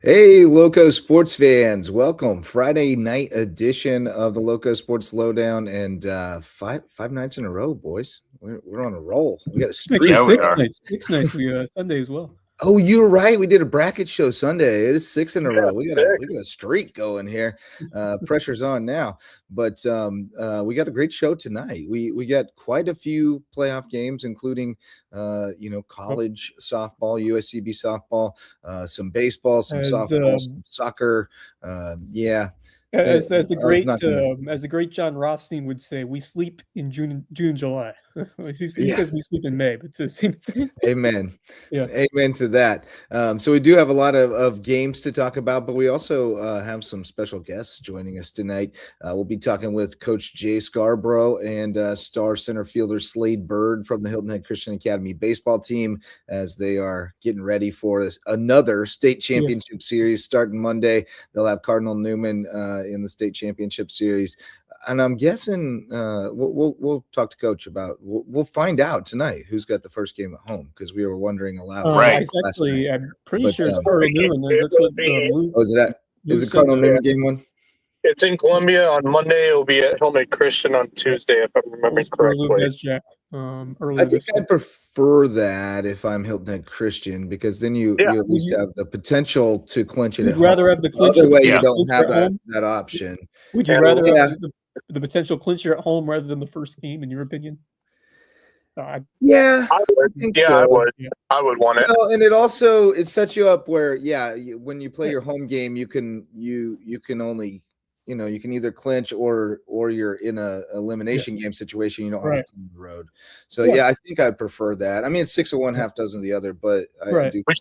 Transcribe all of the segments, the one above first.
Hey, Loco sports fans, welcome. Friday night edition of the Loco Sports Lowdown, and five nights in a row, boys. We're on a roll. We got a Actually, streak. Yeah, we six are. nights. 6 nights. We Sunday as well. Oh, you're right. We did a bracket show Sunday. It is 6 in a Yeah, row. We got a streak going here. Pressure's on now, but we got a great show tonight. We got quite a few playoff games, including college softball, USCB softball, some baseball, some softball, some soccer. As the great John Rothstein would say, we sleep in June, July. He says we sleep in May, but Amen. Yeah. Amen to that. So we do have a lot of games to talk about, but we also have some special guests joining us tonight. We'll be talking with Coach Jay Scarbro and star center fielder Slaide Burd from the Hilton Head Christian Academy baseball team as they are getting ready for another state championship series starting Monday. They'll have Cardinal Newman in the state championship series. And I'm guessing we'll talk to Coach about. We'll find out tonight who's got the first game at home because we were wondering aloud. Right. I'm pretty sure it's Cardinal Newman. That's what Lou. Oh, is it Cardinal Newman game one? It's in Columbia on Monday. It'll be at Hilton Head Christian on Tuesday, if I'm remembering correctly. I think I'd prefer that if I'm Hilton Head Christian, because then you at least have the potential to clinch it. You'd rather have the clincher. Other way, you don't have that option. Would you rather have the potential clincher at home rather than the first game, in your opinion? I would want it. And it sets you up where, when you play your home game, you can only, you can either clinch or you're in a elimination game situation. You don't have to on the road. So I think I'd prefer that. I mean, it's 6 of one, half dozen of the other, but I do. We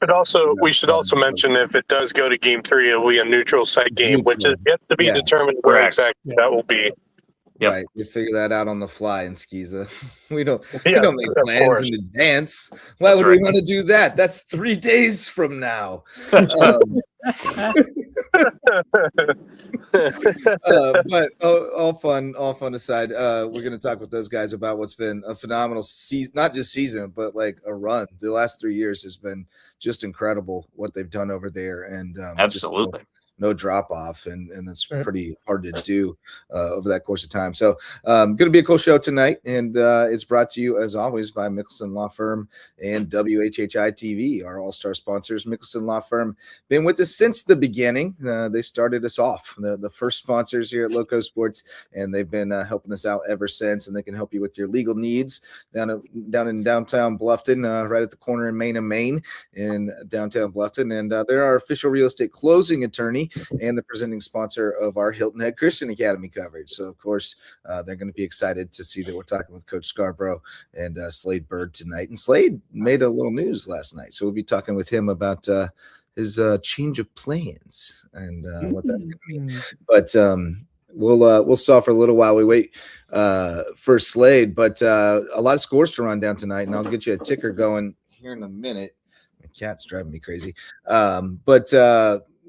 should also mention if it does go to game 3, it'll be a neutral site game, which is yet to be determined where exactly that will be. Yep. Right, you figure that out on the fly in Skiza. We don't make plans in advance. Why would we want to do that? That's 3 days from now. But all fun aside, we're going to talk with those guys about what's been a phenomenal season, not just season, but like a run. The last 3 years has been just incredible what they've done over there, and absolutely. No drop off, and that's pretty hard to do over that course of time. So going to be a cool show tonight, and it's brought to you as always by Mickelson Law Firm and WHHI TV, our all-star sponsors. Mickelson Law Firm been with us since the beginning. They started us off, the first sponsors here at Loco Sports, and they've been helping us out ever since. And they can help you with your legal needs down in downtown Bluffton, right at the corner in Main and Main in downtown Bluffton. And they're our official real estate closing attorney and the presenting sponsor of our Hilton Head Christian Academy coverage. So, of course, they're going to be excited to see that we're talking with Coach Scarbro and Slaide Burd tonight. And Slaide made a little news last night, so we'll be talking with him about his change of plans and what that's going to mean. But we'll stop for a little while we wait for Slaide. But a lot of scores to run down tonight, and I'll get you a ticker going here in a minute. My cat's driving me crazy.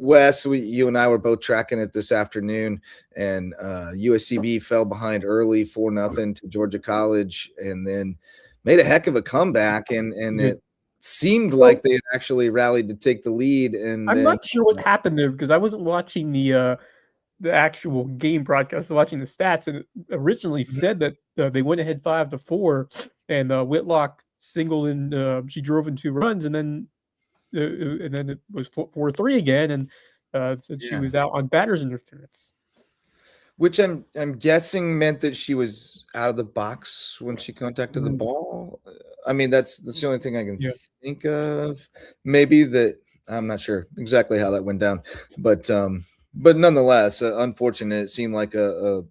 Wes, you and I were both tracking it this afternoon, and USCB fell behind early 4-0 to Georgia College, and then made a heck of a comeback, and it seemed like they had actually rallied to take the lead. And I'm not sure what happened there because I wasn't watching the actual game broadcast. I was watching the stats, and it originally said that they went ahead 5-4, and Whitlock singled and she drove in 2 runs, and then it was 4-3 again, and she was out on batter's interference, which I'm guessing meant that she was out of the box when she contacted the ball. I mean, that's the only thing I can think of. Maybe that, I'm not sure exactly how that went down, but nonetheless, unfortunate. It seemed like a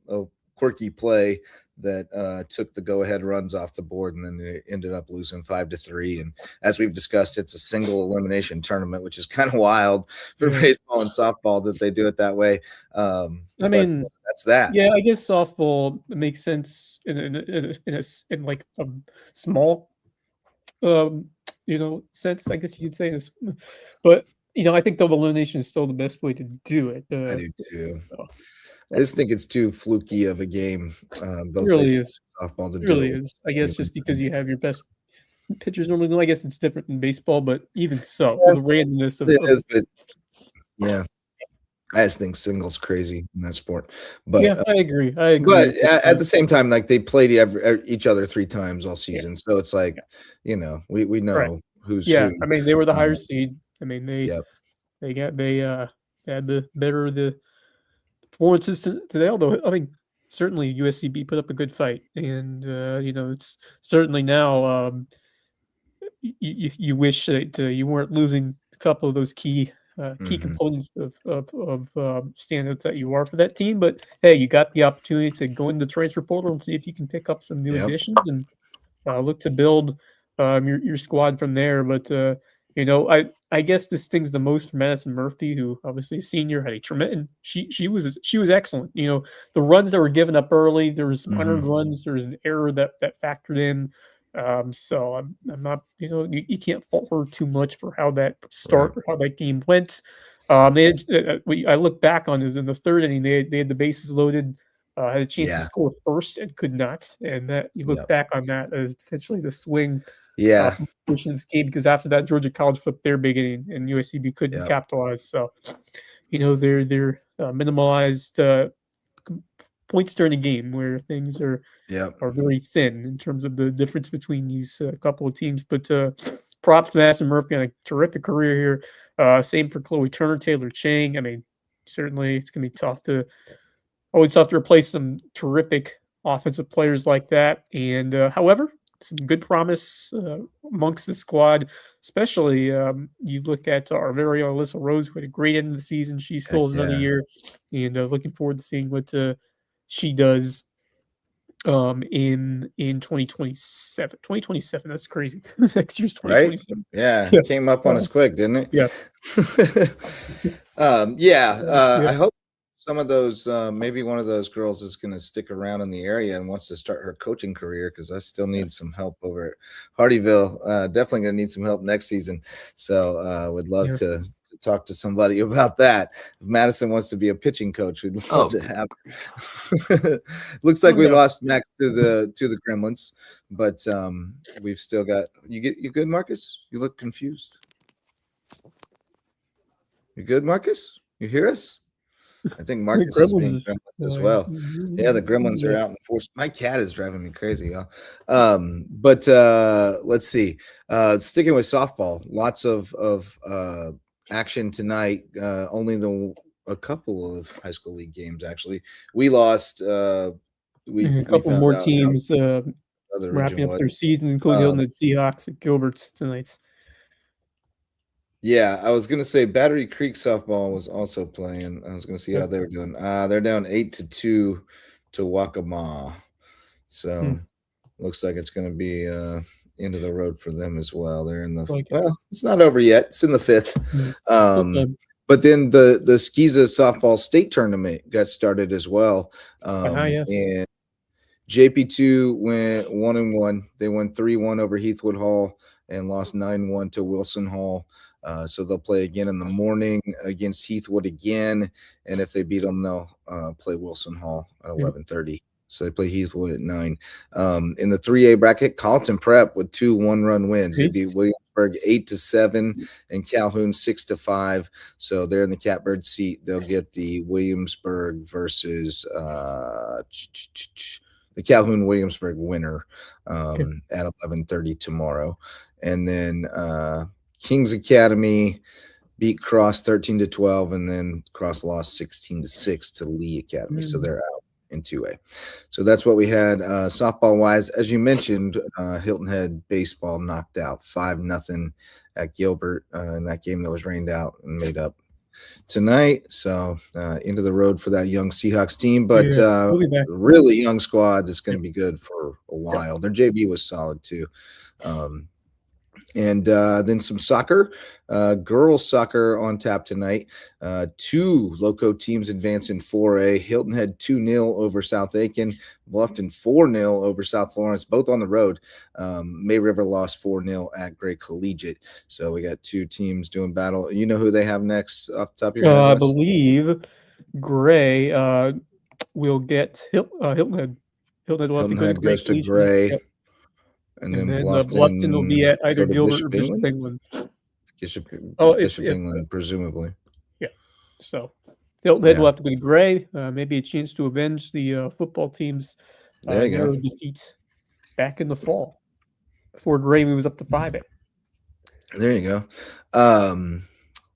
quirky play that took the go-ahead runs off the board, and then they ended up losing 5-3. And as we've discussed, it's a single elimination tournament, which is kind of wild for baseball and softball that they do it that way. I mean, that's that. Yeah, I guess softball makes sense in like a small, sense. I guess you could say this, but I think double elimination is still the best way to do it. I do too. I just think it's too fluky of a game. It really is. Softball to it really is. I guess just because you have your best pitchers normally. I guess it's different in baseball, but even so, the randomness of it is. But Yeah. I just think singles crazy in that sport. But yeah, I agree. But at the same time, like they played each other 3 times all season. So it's like, we Right. know who's Yeah, who. I mean, they were the higher seed. I mean, they had the better the performances today. Although I mean, certainly USCB put up a good fight, and it's certainly now you wish that you weren't losing a couple of those key components of standouts that you are for that team. But hey, you got the opportunity to go into the transfer portal and see if you can pick up some new additions and look to build your squad from there. But I guess this thing's the most for Madison Murphy, who obviously senior, had a tremendous. She was excellent. The runs that were given up early, there was some unearned runs. There was an error that factored in. So I'm not, you can't fault her too much for how that start or how that game went. I look back on is in the third inning, they had the bases loaded, had a chance to score first and could not. And that you look back on that as potentially the swing push in this game, because after that, Georgia College put up their big inning and USCB couldn't capitalize. So, they're minimalized points during a game where things are very thin in terms of the difference between these couple of teams. But props to Madison Murphy on a terrific career here. Same for Chloe Turner, Taylor Chang. I mean, certainly it's going to be always tough to replace some terrific offensive players like that. And however, some good promise amongst the squad, especially you look at our very own Alyssa Rose, who had a great end of the season. She still has another year, and looking forward to seeing what she does in 2027. 2027, that's crazy. Next year's 2027. Right? Yeah, it came up on us quick, didn't it? Yeah. I hope some of those, maybe one of those girls is going to stick around in the area and wants to start her coaching career, because I still need some help over at Hardyville. Definitely going to need some help next season. So would love to talk to somebody about that. If Madison wants to be a pitching coach, we'd love to have her. Looks like we lost Max to the Gremlins, but we've still got you good, Marcus? You look confused. You good, Marcus? You hear us? I think Marcus is being gremlins as well. Yeah, the Gremlins are out in force. My cat is driving me crazy, y'all. But let's see. Sticking with softball, lots of action tonight. Only a couple of high school league games, actually. We lost. A couple more teams wrapping up their seasons, including Hilton Head Seahawks at Gilbert's tonight. Yeah, I was going to say Battery Creek softball was also playing. I was going to see how they were doing. They're down 8-2 to Waccamaw. So looks like it's going to be end of the road for them as well. They're in it's not over yet. It's in the 5th. But then the Skeeza softball state tournament got started as well. And JP2 went 1-1. They won 3-1 over Heathwood Hall and lost 9-1 to Wilson Hall. So they'll play again in the morning against Heathwood again, and if they beat them, they'll play Wilson Hall at 11:30. So they play Heathwood at 9. In the 3A bracket, Carlton Prep with 2 one-run wins. They beat Williamsburg 8-7 and Calhoun 6-5. So they're in the catbird seat. They'll get the Williamsburg versus the Calhoun Williamsburg winner at 11:30 tomorrow, and then Kings Academy beat Cross 13-12, and then Cross lost 16-6 to Lee Academy. So they're out in 2A. So that's what we had softball wise. As you mentioned, Hilton Head baseball knocked out 5-0 at Gilbert in that game that was rained out and made up tonight. So into the road for that young Seahawks team, but really young squad that's going to be good for a while. Their JV was solid too. And then some soccer, girls soccer on tap tonight. 2 Lowco teams advance in 4A. Hilton Head 2-0 over South Aiken. Bluffton 4-0 over South Florence, both on the road. May River lost 4-0 at Gray Collegiate. So we got 2 teams doing battle. You know who they have next off the top of your head? I believe Gray will get Hilton Head. Hilton Head goes to Gray. And then Bluffton will be at either Gilbert or Bishop England. Bishop England, presumably. Yeah. So Hilton Head will have to go to Gray. Maybe a chance to avenge the football team's narrow defeat back in the fall before Gray moves up to 5A. There you go.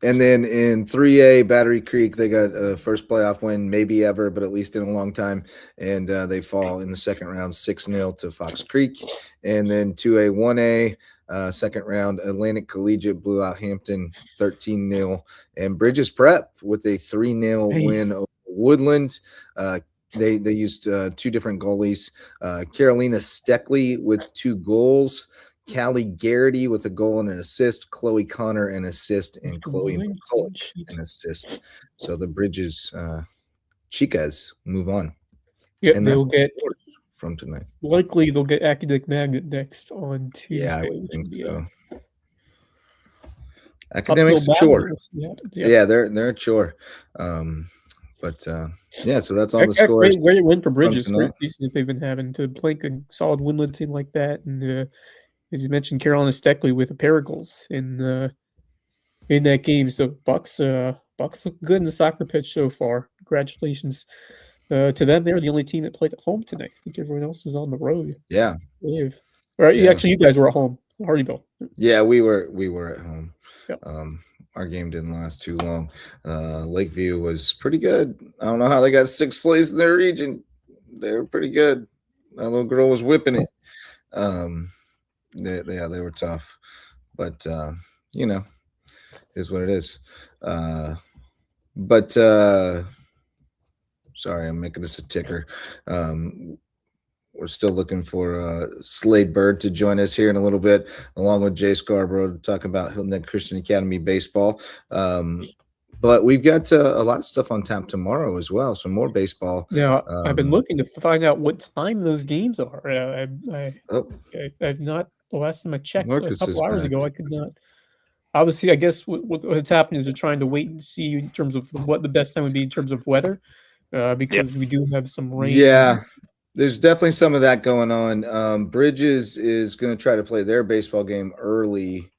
And then in 3A, Battery Creek, they got a first playoff win, maybe ever, but at least in a long time. And they fall in the second round 6-0 to Fox Creek. And then 2A, 1A, second round, Atlantic Collegiate blew out Hampton 13-0. And Bridges Prep with a 3-0 win over Woodland. They used 2 different goalies. Carolina Steckley with 2 goals. Callie Garrity with a goal and an assist, Chloe Connor an assist, and Chloe McCulloch an assist. So the Bridges Chicas move on. Yeah, and they'll get from tonight. Likely they'll get Academic Magnet next on Tuesday. Yeah, I think so. Academics a chore. Yeah, they're a chore. But so that's all the scores. Great win for Bridges. Great season that they've been having to play a solid Woodland team like that, and as you mentioned, Carolina Steckley with a pair of goals in that game. So Bucks look good in the soccer pitch so far. Congratulations to them. They're the only team that played at home tonight. I think everyone else was on the road. Yeah. Actually, you guys were at home, Hardyville. Yeah, we were at home. Yep. Our game didn't last too long. Lakeview was pretty good. I don't know how they got 6th place in their region. They were pretty good. That little girl was whipping it. They were tough, but is what it is. Sorry, I'm making this a ticker. We're still looking for Slaide Burd to join us here in a little bit, along with Jay Scarbro, to talk about Hilton Head Christian Academy baseball. But we've got a lot of stuff on tap tomorrow as well. Some more baseball. Yeah, I've been looking to find out what time those games are. I've not. The last time I checked Marcus a couple hours ago, I could not. Obviously, I guess what's happening is they're trying to wait and see in terms of what the best time would be in terms of weather, because we do have some rain. Yeah, there's definitely some of that going on. Bridges is going to try to play their baseball game early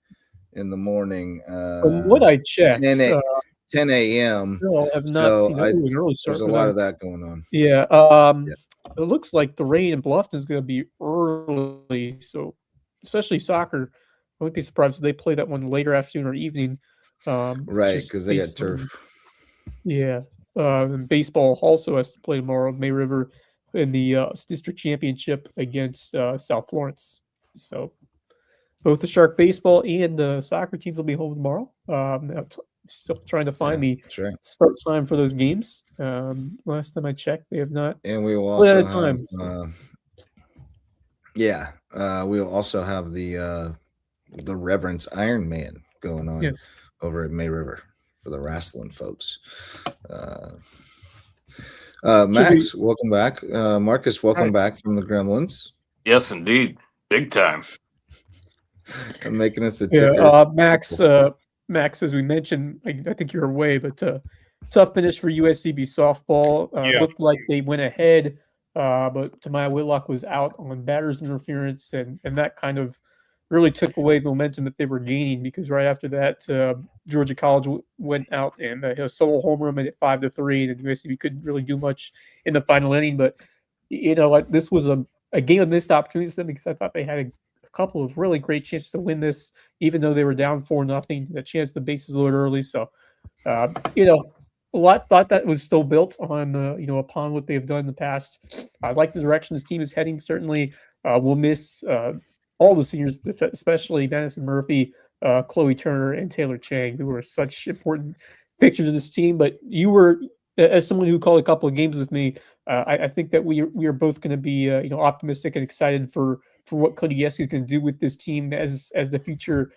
in the morning. From what I checked, 10 a.m. No, I have not seen an early start. There's a lot of that going on. Yeah. It looks like the rain in Bluffton is going to be early, so especially soccer. I wouldn't be surprised if they play that one later afternoon or evening. Right, because they got turf. Yeah. And baseball also has to play tomorrow. May River in the district championship against South Florence. So both the Shark baseball and the soccer teams will be home tomorrow. Still trying to find the start time for those games. Last time I checked, they have not. And we will also have, we will also have the Reverence Iron Man going on over at May River for the wrestling folks. Max, welcome back. Marcus, welcome back from the Gremlins. Yes, indeed. Big time. I'm making us a ticker. Max, as we mentioned, I think you're away, but tough finish for USCB softball. Looked like they went ahead, but Tamaya Whitlock was out on batter's interference, and that kind of really took away the momentum that they were gaining, because right after that, Georgia College went out and hit a solo home run, made it 5-3, and USCB couldn't really do much in the final inning. But this was a game of missed opportunities for them, because I thought they had a couple of really great chances to win this, even though they were down 4-0, a chance the bases loaded early. So, a lot thought that was still built on, upon what they've done in the past. I like the direction this team is heading. Certainly, we'll miss all the seniors, especially Madison Murphy, Chloe Turner, and Taylor Chang, who were such important fixtures of this team. But you were, as someone who called a couple of games with me, I think that we are both going to be, optimistic and excited for what Cody Yessie is going to do with this team as the future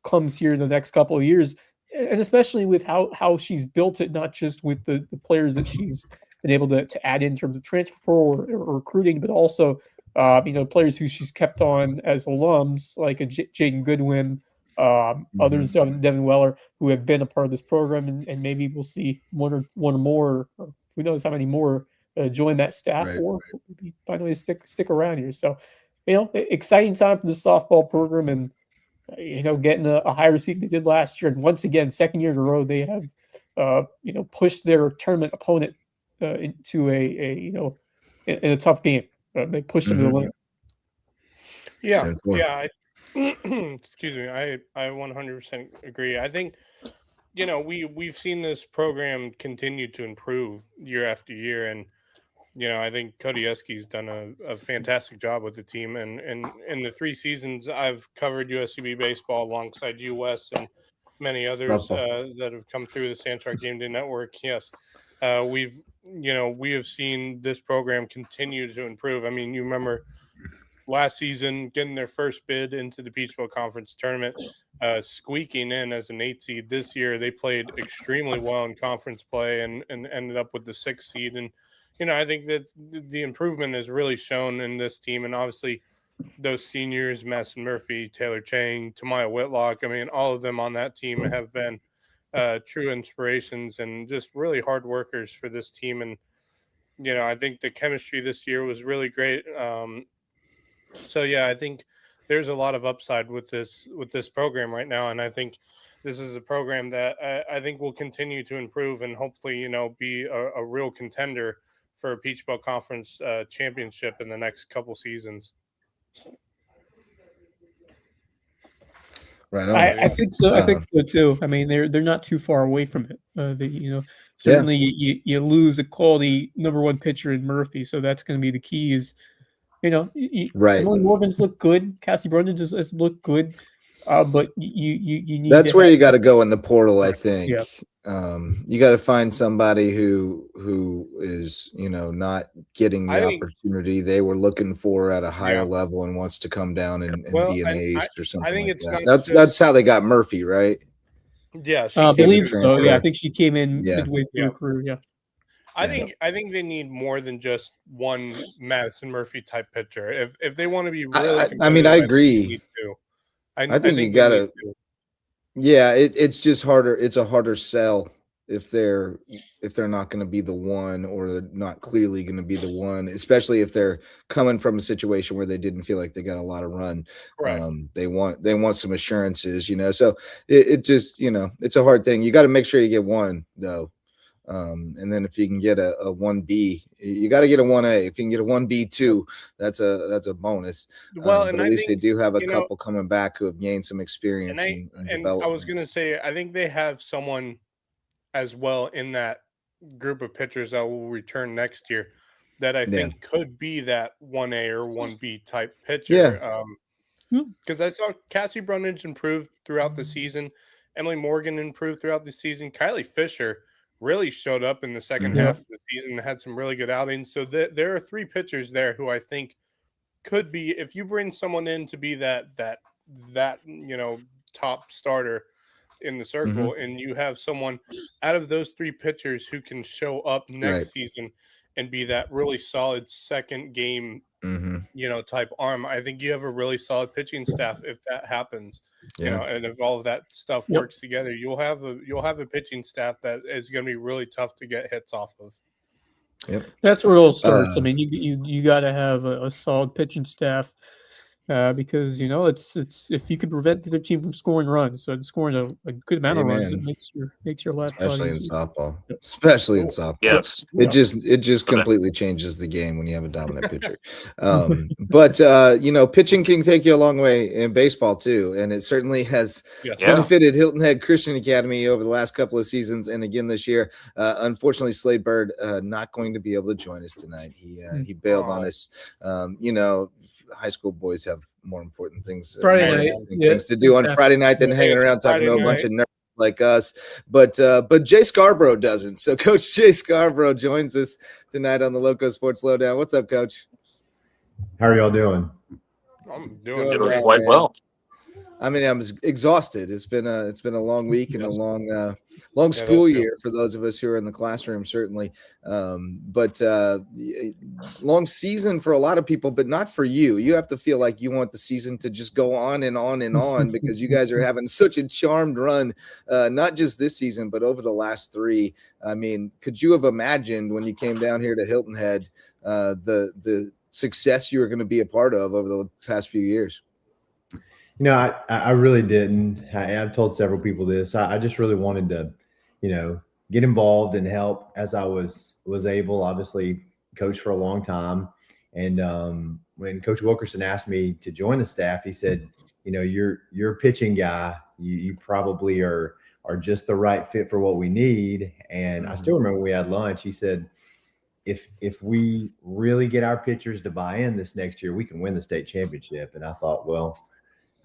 comes here in the next couple of years, and especially with how she's built it, not just with the players that she's been able to add in terms of transfer or recruiting, but also players who she's kept on as alums, like a Jaden Goodwin, others, Devin Weller, who have been a part of this program, and maybe we'll see one or more, or who knows how many more join that staff, or maybe finally stick around here. So, exciting time for the softball program, and getting a higher seed they did last year, and once again, second year in a row, they have push their tournament opponent into in a tough game. They push them to the limit. Yeah. Excuse me. I 100% agree. I think, we've seen this program continue to improve year after year. And, I think Cody Eske's done a fantastic job with the team. And in the 3 seasons I've covered USCB baseball alongside US and many others that have come through the Sandshard Game Day Network. Yes. We have seen this program continue to improve. I mean, you remember last season getting their first bid into the Peach Bowl Conference tournament, squeaking in as an 8 seed. This year they played extremely well in conference play and ended up with the 6th seed. And, I think that the improvement is really shown in this team. And obviously those seniors, Madison Murphy, Taylor Chang, Tamaya Whitlock, I mean, all of them on that team have been true inspirations and just really hard workers for this team. And, I think the chemistry this year was really great. So yeah, I think there's a lot of upside with this program right now, and I think this is a program that I think will continue to improve and hopefully be a real contender for a Peach Bowl Conference championship in the next couple seasons. Right on. I think so. I think so too. I mean, they're not too far away from it. Certainly you lose a quality number 1 pitcher in Murphy, so that's going to be the key. Is right. Emily Morgan's look good. Cassie Brundage has looked good, but you need. That's where you got to go in the portal. I think. Yeah. You got to find somebody who is not getting the opportunity they were looking for at a higher level and wants to come down and be an ace or something. I think like that. That's how they got Murphy, right? Yeah, I believe so. Yeah, I think she came in midway through her career. Yeah. I think they need more than just one Madison Murphy type pitcher. If they want to be really, I mean, I agree. I think you gotta. Yeah, it's just harder. It's a harder sell if they're not going to be the one, or they're not clearly going to be the one, especially if they're coming from a situation where they didn't feel like they got a lot of run. Right. They want some assurances, So it just it's a hard thing. You got to make sure you get one though. And then if you can get a 1B, you got to get a 1A. If you can get a 1B too, that's a bonus. Well, but at least they do have a couple coming back who have gained some experience. And I was going to say, I think they have someone as well in that group of pitchers that will return next year that I think could be that 1A or 1B type pitcher. Yeah. Because I saw Cassie Brundage improve throughout the season. Emily Morgan improved throughout the season. Kylie Fisher really showed up in the second half of the season and had some really good outings. So there are 3 pitchers there who I think could be, if you bring someone in to be that top starter in the circle, and you have someone out of those 3 pitchers who can show up next season and be that really solid second game type arm, I think you have a really solid pitching staff if that happens. And if all of that stuff works together, you'll have a pitching staff that is going to be really tough to get hits off of. Yep. That's where it all starts. I mean, you got to have a solid pitching staff. Because it's if you could prevent the other team from scoring runs, so scoring a good amount of runs, it makes your life, especially in softball. Especially in softball, yes, it just completely changes the game when you have a dominant pitcher. But pitching can take you a long way in baseball too, and it certainly has benefited Hilton Head Christian Academy over the last couple of seasons, and again this year. Unfortunately, Slaide Burd not going to be able to join us tonight. He bailed on us. High school boys have more important things, things to do on Friday night than hanging around talking to a bunch of nerds like us. But Jay Scarbro doesn't. So Coach Jay Scarbro joins us tonight on the LowcoSports Lowdown. What's up, Coach? How are y'all doing? I'm doing quite well. I mean, I'm exhausted. It's been a long week and a long school year for those of us who are in the classroom, certainly. But long season for a lot of people, but not for you. You have to feel like you want the season to just go on and on and on because you guys are having such a charmed run, not just this season, but over the last 3. I mean, could you have imagined when you came down here to Hilton Head the success you were going to be a part of over the past few years? I really didn't. I've told several people this. I just really wanted to, get involved and help as I was able. Obviously, coached for a long time, and when Coach Wilkerson asked me to join the staff, he said, you're a pitching guy. You probably are just the right fit for what we need. And I still remember we had lunch. He said, if we really get our pitchers to buy in this next year, we can win the state championship. And I thought, well,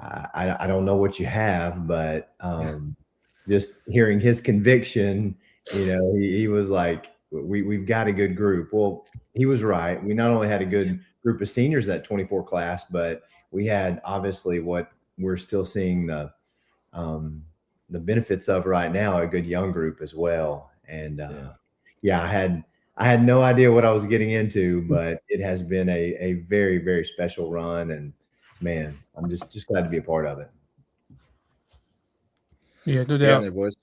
I don't know what you have, but just hearing his conviction, he was like, we've got a good group. Well, he was right. We not only had a good group of seniors that 24 class, but we had obviously what we're still seeing the benefits of right now, a good young group as well. And I had no idea what I was getting into, but it has been a very, very special run. And man, I'm just glad to be a part of it. Yeah, no doubt. There, boys.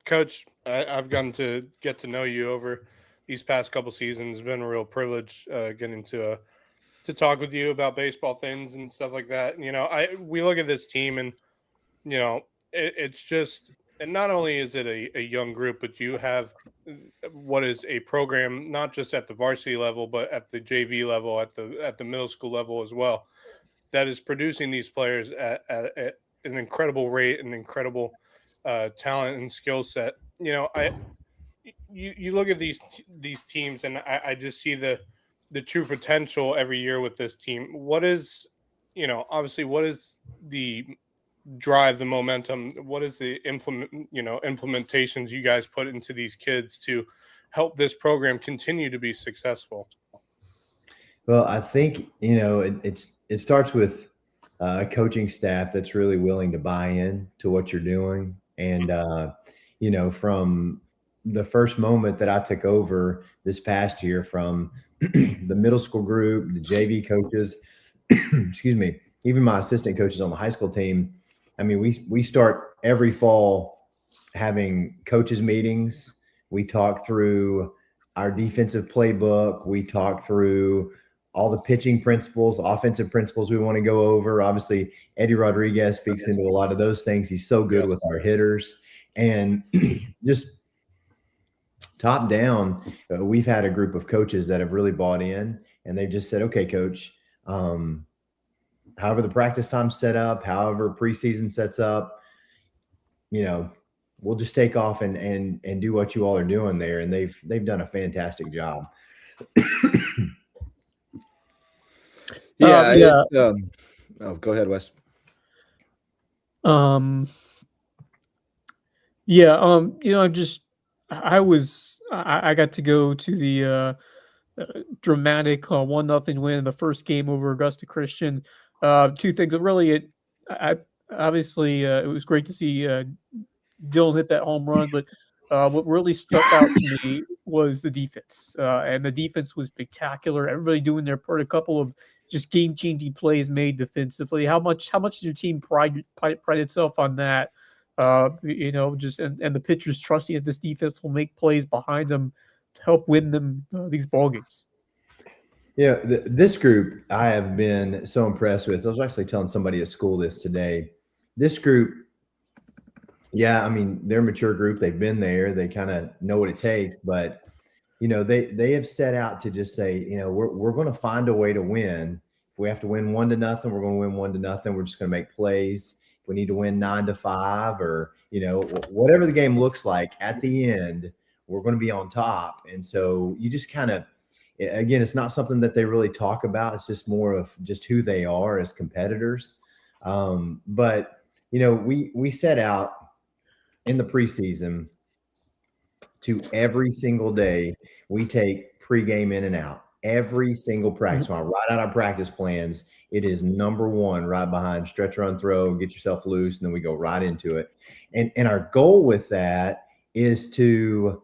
Coach, I've gotten to get to know you over these past couple seasons. It's been a real privilege getting to talk with you about baseball things and stuff like that. We look at this team and, it's just, and not only is it a young group, but you have what is a program, not just at the varsity level, but at the JV level, at the middle school level as well, that is producing these players at an incredible rate, an incredible talent and skill set. You look at these teams, and I just see the true potential every year with this team. What is, obviously, what is the drive, the momentum? What is the implementations you guys put into these kids to help this program continue to be successful? Well, I think, it starts with a coaching staff that's really willing to buy in to what you're doing. And, from the first moment that I took over this past year, from the middle school group, the JV coaches, excuse me, even my assistant coaches on the high school team. I mean, we start every fall having coaches meetings. We talk through our defensive playbook. We talk through all the pitching principles, offensive principles we want to go over. Obviously, Eddie Rodriguez speaks into a lot of those things. He's so good with our hitters. And just top down, we've had a group of coaches that have really bought in, and they've just said, okay, coach, however the practice time's set up, however preseason sets up, we'll just take off and do what you all are doing there. And they've done a fantastic job. Go ahead, Wes. I got to go to the dramatic 1-0 win in the first game over Augusta Christian. Two things. Really, obviously it was great to see Dylan hit that home run, but what really stuck out to me was the defense, and the defense was spectacular. Everybody doing their part. A couple of just game-changing plays made defensively. How much does your team pride itself on that? And the pitchers trusting that this defense will make plays behind them to help win them these ball games. Yeah, this group I have been so impressed with. I was actually telling somebody at school this today. This group, they're a mature group. They've been there. They kind of know what it takes. But, they have set out to just say, we're going to find a way to win. If we have to win 1-0, we're going to win 1-0. We're just going to make plays. If we need to win 9-5 or, whatever the game looks like at the end, we're going to be on top. And so you just kind of, again, it's not something that they really talk about. It's just more of just who they are as competitors. But, we set out in the preseason to every single day, we take pregame in and out. Every single practice. When I write out our practice plans, it is number one right behind stretch, run, throw, get yourself loose, and then we go right into it. And our goal with that is to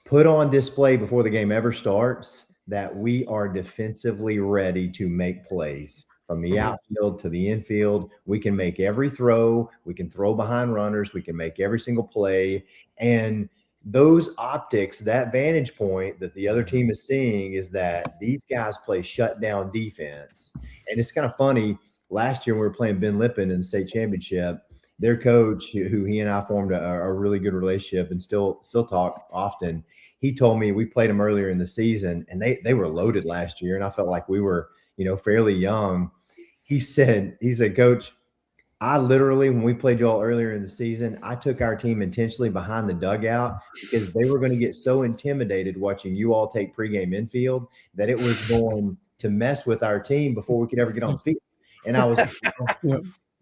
put on display before the game ever starts that we are defensively ready to make plays. From the outfield to the infield, we can make every throw. We can throw behind runners. We can make every single play. And those optics, that vantage point that the other team is seeing is that these guys play shutdown defense. And it's kind of funny. Last year we were playing Ben Lippen in the state championship, their coach, who he and I formed a really good relationship and still talk often. He told me, we played them earlier in the season and they were loaded last year. And I felt like we were, fairly young. He said, Coach, I literally, when we played y'all earlier in the season, I took our team intentionally behind the dugout because they were going to get so intimidated watching you all take pregame infield that it was going to mess with our team before we could ever get on the field. And I was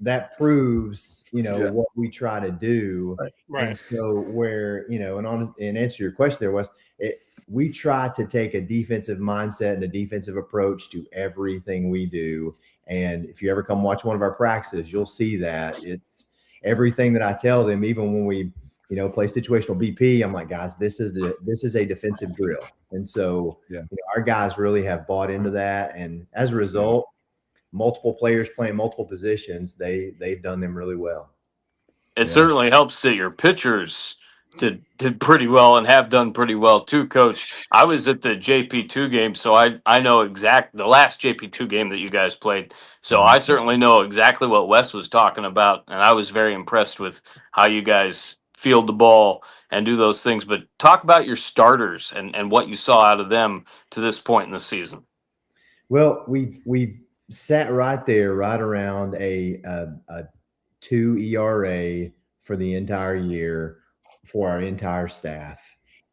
that proves, what we try to do. Right. And so where, and answer to your question there was, we try to take a defensive mindset and a defensive approach to everything we do. And if you ever come watch one of our practices, you'll see that it's everything that I tell them, even when we, play situational BP, I'm like, guys, this is a defensive drill. And so our guys really have bought into that. And as a result, multiple players playing multiple positions, they've done them really well. It certainly helps that your pitchers did pretty well and have done pretty well too, Coach. I was at the JP2 game, so I know the last JP2 game that you guys played. So I certainly know exactly what Wes was talking about, and I was very impressed with how you guys field the ball and do those things. But talk about your starters and what you saw out of them to this point in the season. Well, we've sat right there, right around a 2 ERA for the entire year for our entire staff.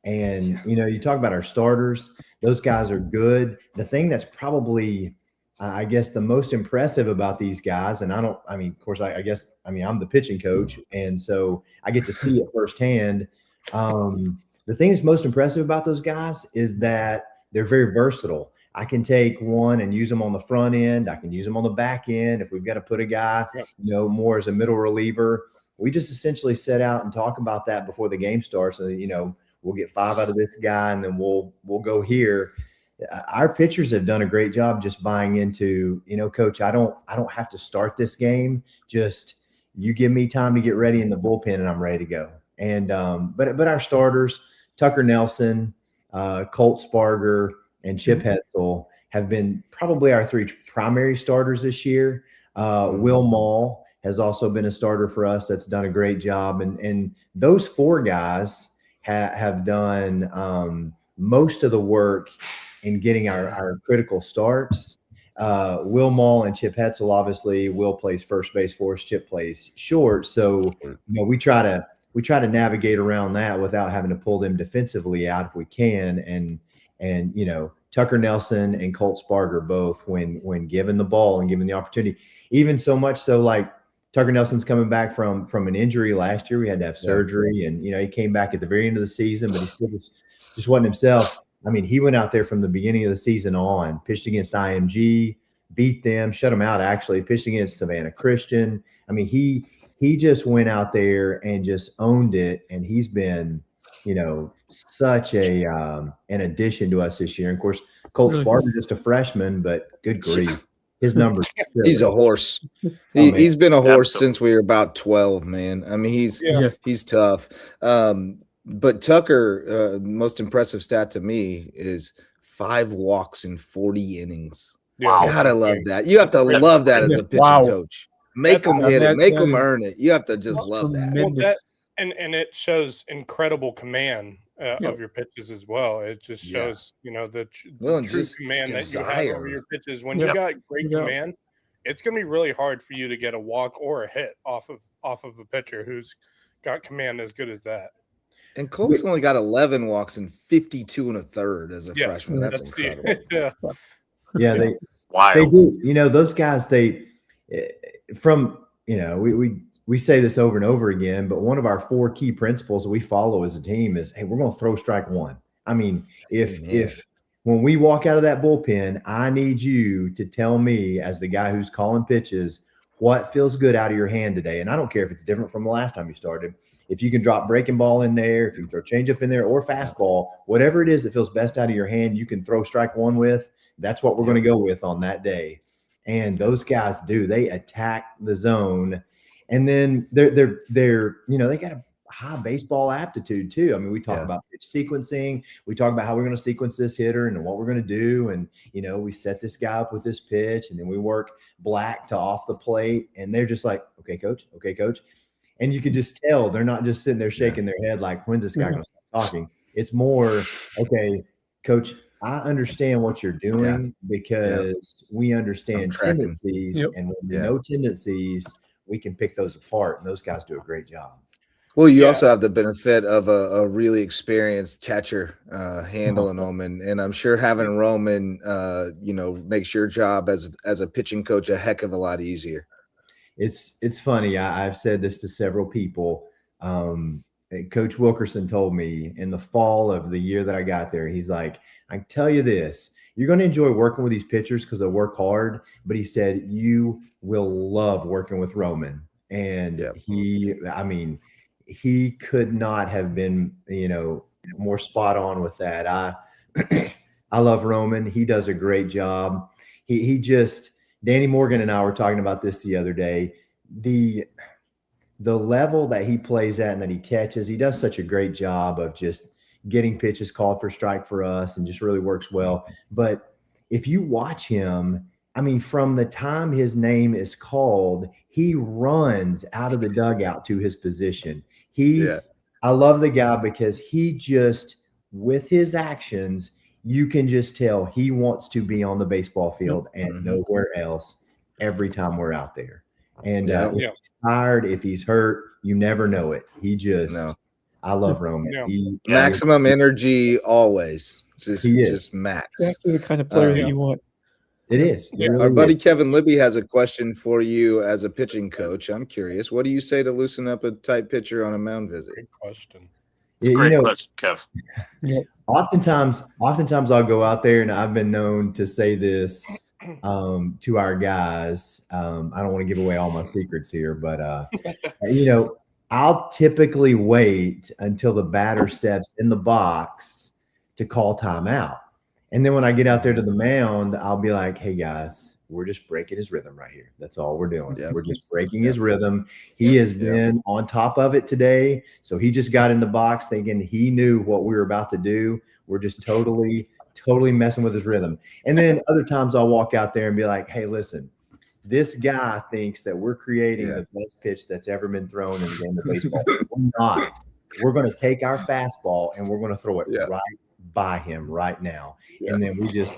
And, you talk about our starters, those guys are good. The thing that's probably, I guess, the most impressive about these guys, and of course, I'm the pitching coach. And so I get to see it firsthand. The thing that's most impressive about those guys is that they're very versatile. I can take one and use them on the front end. I can use them on the back end. If we've got to put a guy, more as a middle reliever, we just essentially set out and talk about that before the game starts. And, we'll get 5 out of this guy and then we'll go here. Our pitchers have done a great job just buying into, Coach, I don't have to start this game. Just you give me time to get ready in the bullpen and I'm ready to go. And, but our starters, Tucker Nelson, Colt Sparger, and Chip Hetzel have been probably our 3 primary starters this year. Will Mall has also been a starter for us. That's done a great job. And those 4 guys have done most of the work in getting our critical starts. Will Mall and Chip Hetzel, obviously, Will plays first base for us, Chip plays short. So, we try to navigate around that without having to pull them defensively out if we can. And Tucker Nelson and Colt Sparger both, when given the ball and given the opportunity, even so much so, like Tucker Nelson's coming back from an injury last year. We had to have surgery, and he came back at the very end of the season, but he still just wasn't himself. He went out there from the beginning of the season on, pitched against IMG, beat them, shut them out. Actually, pitched against Savannah Christian. He just went out there and just owned it, and he's been, such an addition to us this year. And of course, Colt Sparger, just a freshman, but good grief, his numbers. He's a horse. He's been a horse since we were about 12, man. He's tough. But Tucker, most impressive stat to me is 5 walks in 40 innings. Wow. Gotta love that. You have to love that as a pitching coach. Make them hit it. Make them earn it. You have to just love that. Well, and it shows incredible command of your pitches as well. It just shows, the true command that you have over your pitches. When you got great command, it's going to be really hard for you to get a walk or a hit off of a pitcher who's got command as good as that. And Colt's only got 11 walks and 52 1/3 as a freshman. That's incredible. They do. Those guys, we say this over and over again, but one of our 4 key principles that we follow as a team is, hey, we're going to throw strike 1. If when we walk out of that bullpen, I need you to tell me, as the guy who's calling pitches, what feels good out of your hand today. And I don't care if it's different from the last time you started. If you can drop breaking ball in there, if you can throw changeup in there or fastball, whatever it is that feels best out of your hand, you can throw strike 1 with. That's what we're going to go with on that day. And those guys do. They attack the zone. And then they're they got a high baseball aptitude too. We talk about pitch sequencing. We talk about how we're going to sequence this hitter and what we're going to do. And, we set this guy up with this pitch, and then we work black to off the plate. And they're just like, okay, coach. And you could just tell they're not just sitting there shaking their head like, when's this guy going to start talking? It's more, okay, coach, I understand what you're doing because we understand tendencies. And when we know tendencies, we can pick those apart. And those guys do a great job. Well, you also have the benefit of a really experienced catcher handling them, and I'm sure having Roman, makes your job as a pitching coach a heck of a lot easier. It's funny. I've said this to several people. Coach Wilkerson told me in the fall of the year that I got there, he's like, I can tell you this, you're going to enjoy working with these pitchers because they work hard, but he said, you will love working with Roman. And he could not have been, more spot on with that. I love Roman. He does a great job. He just, Danny Morgan and I were talking about this the other day. The level that he plays at and that he catches, he does such a great job of just getting pitches called for strike for us and just really works well. But if you watch him, from the time his name is called, he runs out of the dugout to his position. I love the guy because he just, with his actions, you can just tell he wants to be on the baseball field and nowhere else every time we're out there. And if he's tired, if he's hurt, you never know it. He just, I love Roman. Maximum energy always. Just max. Exactly the kind of player that you want. It is. Yeah. Our buddy Kevin Libby has a question for you as a pitching coach. I'm curious. What do you say to loosen up a tight pitcher on a mound visit? Good question. Great question, Kev. Oftentimes I'll go out there, and I've been known to say this to our guys. I don't want to give away all my secrets here, but I'll typically wait until the batter steps in the box to call timeout. And then when I get out there to the mound, I'll be like, hey, guys, we're just breaking his rhythm right here. That's all we're doing. We're just breaking his rhythm. He has been on top of it today. So he just got in the box thinking he knew what we were about to do. We're just totally messing with his rhythm. And then other times I'll walk out there and be like, hey, listen, this guy thinks that we're creating the best pitch that's ever been thrown in the game of baseball. We're not. We're going to take our fastball and we're going to throw it right by him right now. And then we just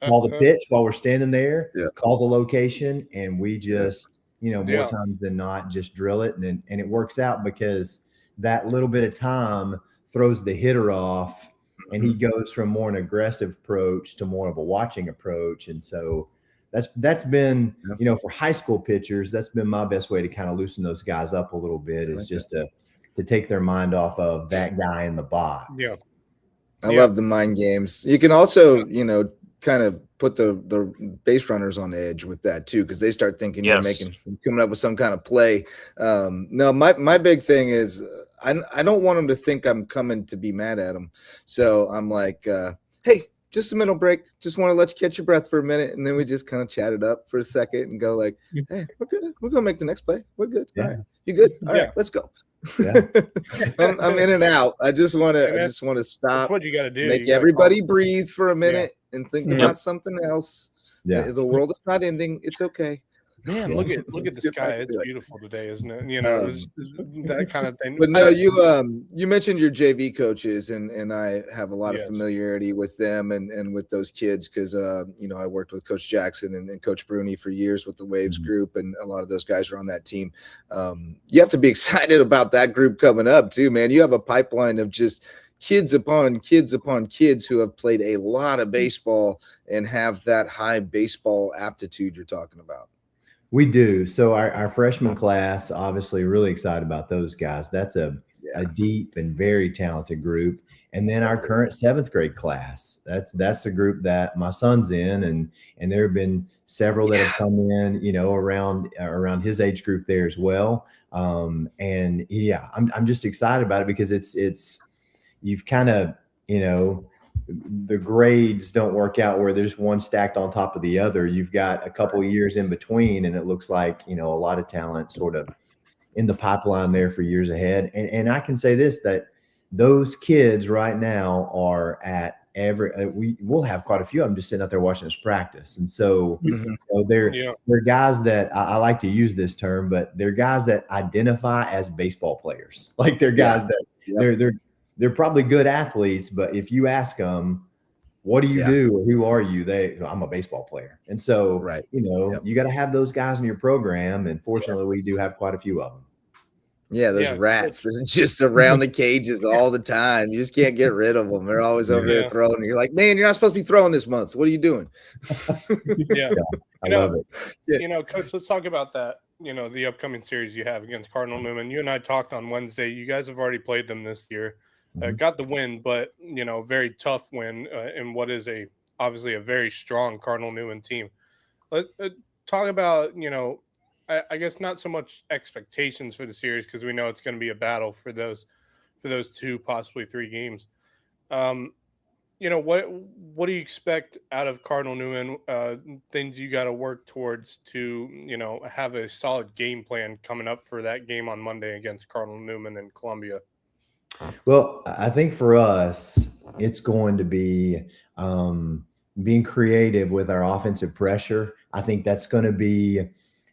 call the pitch while we're standing there, call the location, and we just, more times than not, just drill it. And it works out because that little bit of time throws the hitter off, and he goes from more an aggressive approach to more of a watching approach. And so that's been, for high school pitchers, that's been my best way to kind of loosen those guys up a little bit, is just to take their mind off of that guy in the box. I love the mind games. You can also, kind of put the base runners on edge with that too, because they start thinking you're coming up with some kind of play. No, my big thing is I don't want them to think I'm coming to be mad at them. So I'm like, hey, just a mental break. Just want to let you catch your breath for a minute, and then we just kind of chat it up for a second and go like, hey, we're good. We're gonna make the next play. We're good. All right, you good? All right, let's go. I'm in and out. I just want to stop. That's what you got to do. Make everybody breathe for a minute and think about something else. The world is not ending. It's okay. Man, look at the sky. It's beautiful today, isn't it? That kind of thing. But no, you mentioned your JV coaches, and I have a lot of familiarity with them and with those kids because I worked with Coach Jackson and Coach Bruni for years with the Waves group, and a lot of those guys are on that team. You have to be excited about that group coming up too, man. You have a pipeline of just kids upon kids upon kids who have played a lot of baseball and have that high baseball aptitude you're talking about. We do. So our freshman class, obviously really excited about those guys. That's a deep and very talented group. And then our current 7th grade class, that's the group that my son's in. And there have been several that have come in, around his age group there as well. I'm just excited about it because it's you've kind of, the grades don't work out where there's one stacked on top of the other. You've got a couple of years in between, and it looks like, a lot of talent sort of in the pipeline there for years ahead. And I can say this, that those kids right now are at we'll have quite a few of them just sitting out there watching us practice. And so Mhm. they're guys that I like to use this term, but they're guys that identify as baseball players. Like they're guys that they're probably good athletes, but if you ask them, what do you do? Or who are you? I'm a baseball player. And so, you got to have those guys in your program. And fortunately, we do have quite a few of them. Yeah, there's rats. They're just around the cages all the time. You just can't get rid of them. They're always over there throwing. And you're like, man, you're not supposed to be throwing this month. What are you doing? I love it. Coach, let's talk about that. The upcoming series you have against Cardinal Newman. You and I talked on Wednesday. You guys have already played them this year. Got the win, but very tough win in what is obviously a very strong Cardinal Newman team. Let's talk about I guess not so much expectations for the series because we know it's going to be a battle for those 2, possibly 3 games. What do you expect out of Cardinal Newman? Things you got to work towards to have a solid game plan coming up for that game on Monday against Cardinal Newman in Columbia. Well, I think for us, it's going to be being creative with our offensive pressure. I think that's going to be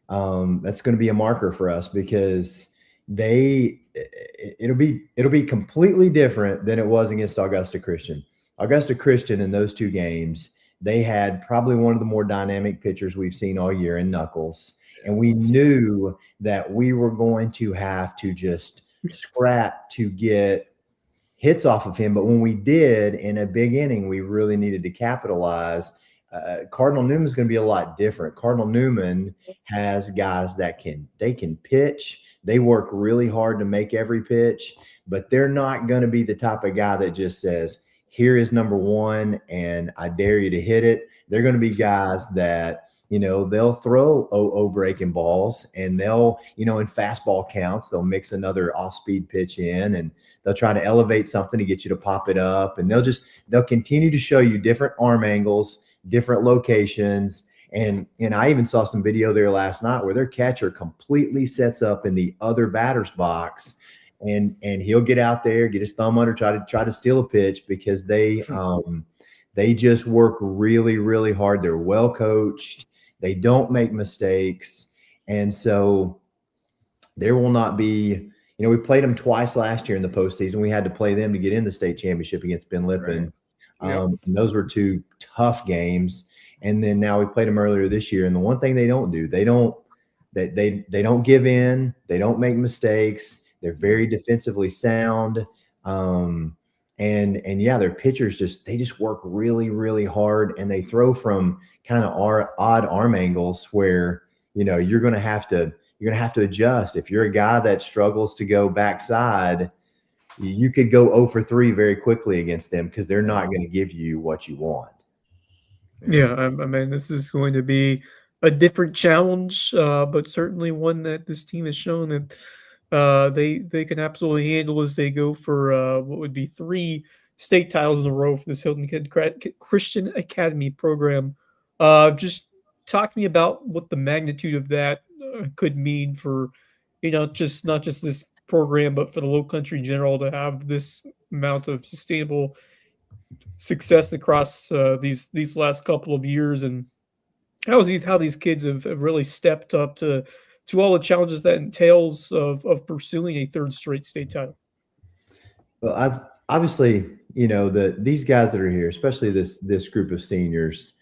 a marker for us because it'll be completely different than it was against Augusta Christian. Augusta Christian in those 2 games, they had probably one of the more dynamic pitchers we've seen all year in Knuckles, and we knew that we were going to have to just scrap to get hits off of him. But when we did in a big inning, we really needed to capitalize. Cardinal Newman is going to be a lot different. Cardinal Newman has guys that can pitch. They work really hard to make every pitch, but they're not going to be the type of guy that just says, here is number 1 and I dare you to hit it. They're going to be guys that they'll throw breaking balls and they'll, in fastball counts, they'll mix another off-speed pitch in and they'll try to elevate something to get you to pop it up. And they'll continue to show you different arm angles, different locations. And I even saw some video there last night where their catcher completely sets up in the other batter's box and he'll get out there, get his thumb under, try to steal a pitch because they just work really, really hard. They're well coached. They don't make mistakes. And so there will not be, we played them twice last year in the postseason. We had to play them to get in the state championship against Ben Lippin. Right. And those were 2 tough games. And then now we played them earlier this year. And the one thing they don't do, they don't give in. They don't make mistakes. They're very defensively sound. And their pitchers just work really, really hard, and they throw from kind of odd arm angles where you're going to have to adjust. If you're a guy that struggles to go backside, you could go 0 for 3 very quickly against them because they're not going to give you what you want. Yeah, I mean, this is going to be a different challenge, but certainly one that this team has shown that they can absolutely handle as they go for what would be 3 state titles in a row for this Hilton Head Christian Academy program. Just talk to me about what the magnitude of that could mean for, not just this program, but for the Low Country in general to have this amount of sustainable success across these last couple of years, and how these kids have really stepped up to all the challenges that entails of pursuing a 3rd straight state title. Well, obviously, these guys that are here, especially this group of seniors,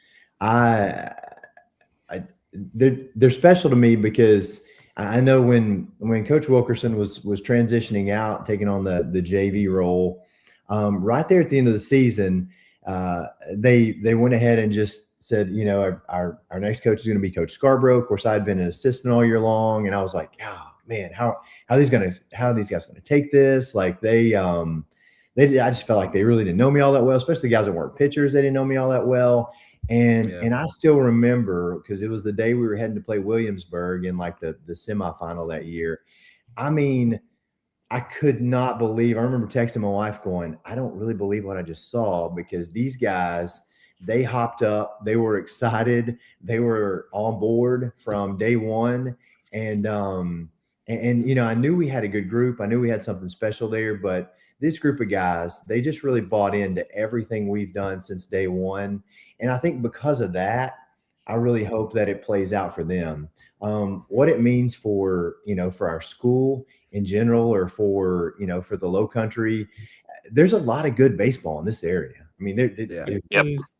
they're special to me because I know when Coach Wilkerson was transitioning out, taking on the JV role, right there at the end of the season, they went ahead and just said, our next coach is going to be Coach Scarbro. Of course, I'd been an assistant all year long, and I was like, oh man, how are these guys going to take this? Like I just felt like they really didn't know me all that well, especially the guys that weren't pitchers. They didn't know me all that well. And I still remember, because it was the day we were heading to play Williamsburg in like the semifinal that year. I mean, I could not believe, I remember texting my wife going, I don't really believe what I just saw, because these guys, they hopped up, they were excited, they were on board from day one. And I knew we had a good group. I knew we had something special there, but this group of guys, they just really bought into everything we've done since day one. And I think because of that, I really hope that it plays out for them. What it means for, for our school in general, or for, for the Low Country, there's a lot of good baseball in this area. I mean,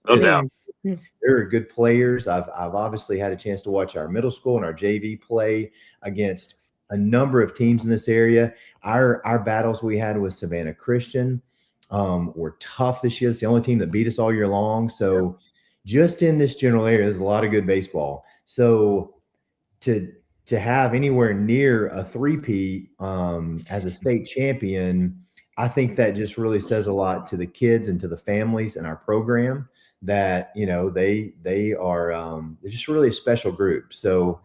No doubt. There are good players. I've obviously had a chance to watch our middle school and our JV play against a number of teams in this area. Our battles we had with Savannah Christian were tough this year. It's the only team that beat us all year long. So just in this general area, there's a lot of good baseball. So to have anywhere near a three-peat as a state champion, I think that just really says a lot to the kids and to the families in our program that, they are they're just really a special group. So,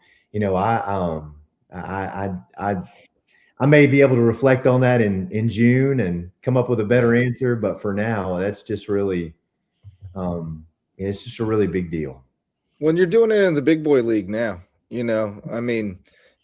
I may be able to reflect on that in June and come up with a better answer. But for now, that's just really, it's just a really big deal. When you're doing it in the big boy league now, I mean,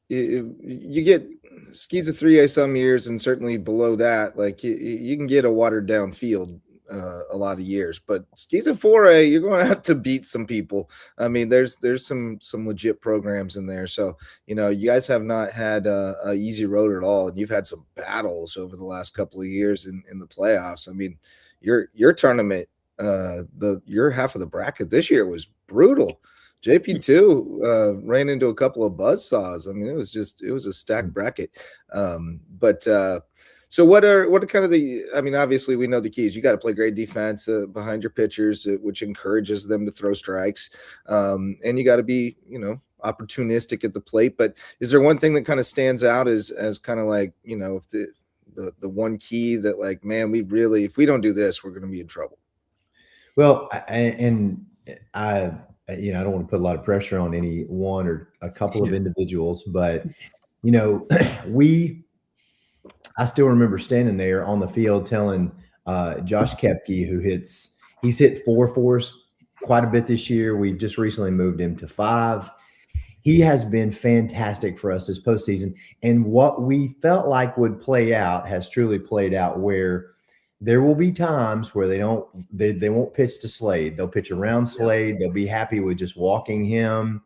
you get skis of 3A some years, and certainly below that, like you can get a watered down field a lot of years, but skis of 4A, you're going to have to beat some people. I mean, there's some legit programs in there. So, you guys have not had a easy road at all, and you've had some battles over the last couple of years in the playoffs. I mean, your tournament, your half of the bracket this year was brutal. JP2 ran into a couple of buzzsaws. I mean, it was a stacked bracket. So what are kind of obviously we know the keys. You got to play great defense behind your pitchers, which encourages them to throw strikes. And you got to be, opportunistic at the plate. But is there one thing that kind of stands out as kind of like, if the one key that like, man, if we don't do this, we're going to be in trouble? Well, I don't want to put a lot of pressure on any one or a couple of individuals, but, I still remember standing there on the field telling Josh Koepke, he's hit 4 for us quite a bit this year. We just recently moved him to 5. He has been fantastic for us this postseason. And what we felt like would play out has truly played out, where there will be times where they won't pitch to Slaide. They'll pitch around Slaide. They'll be happy with just walking him.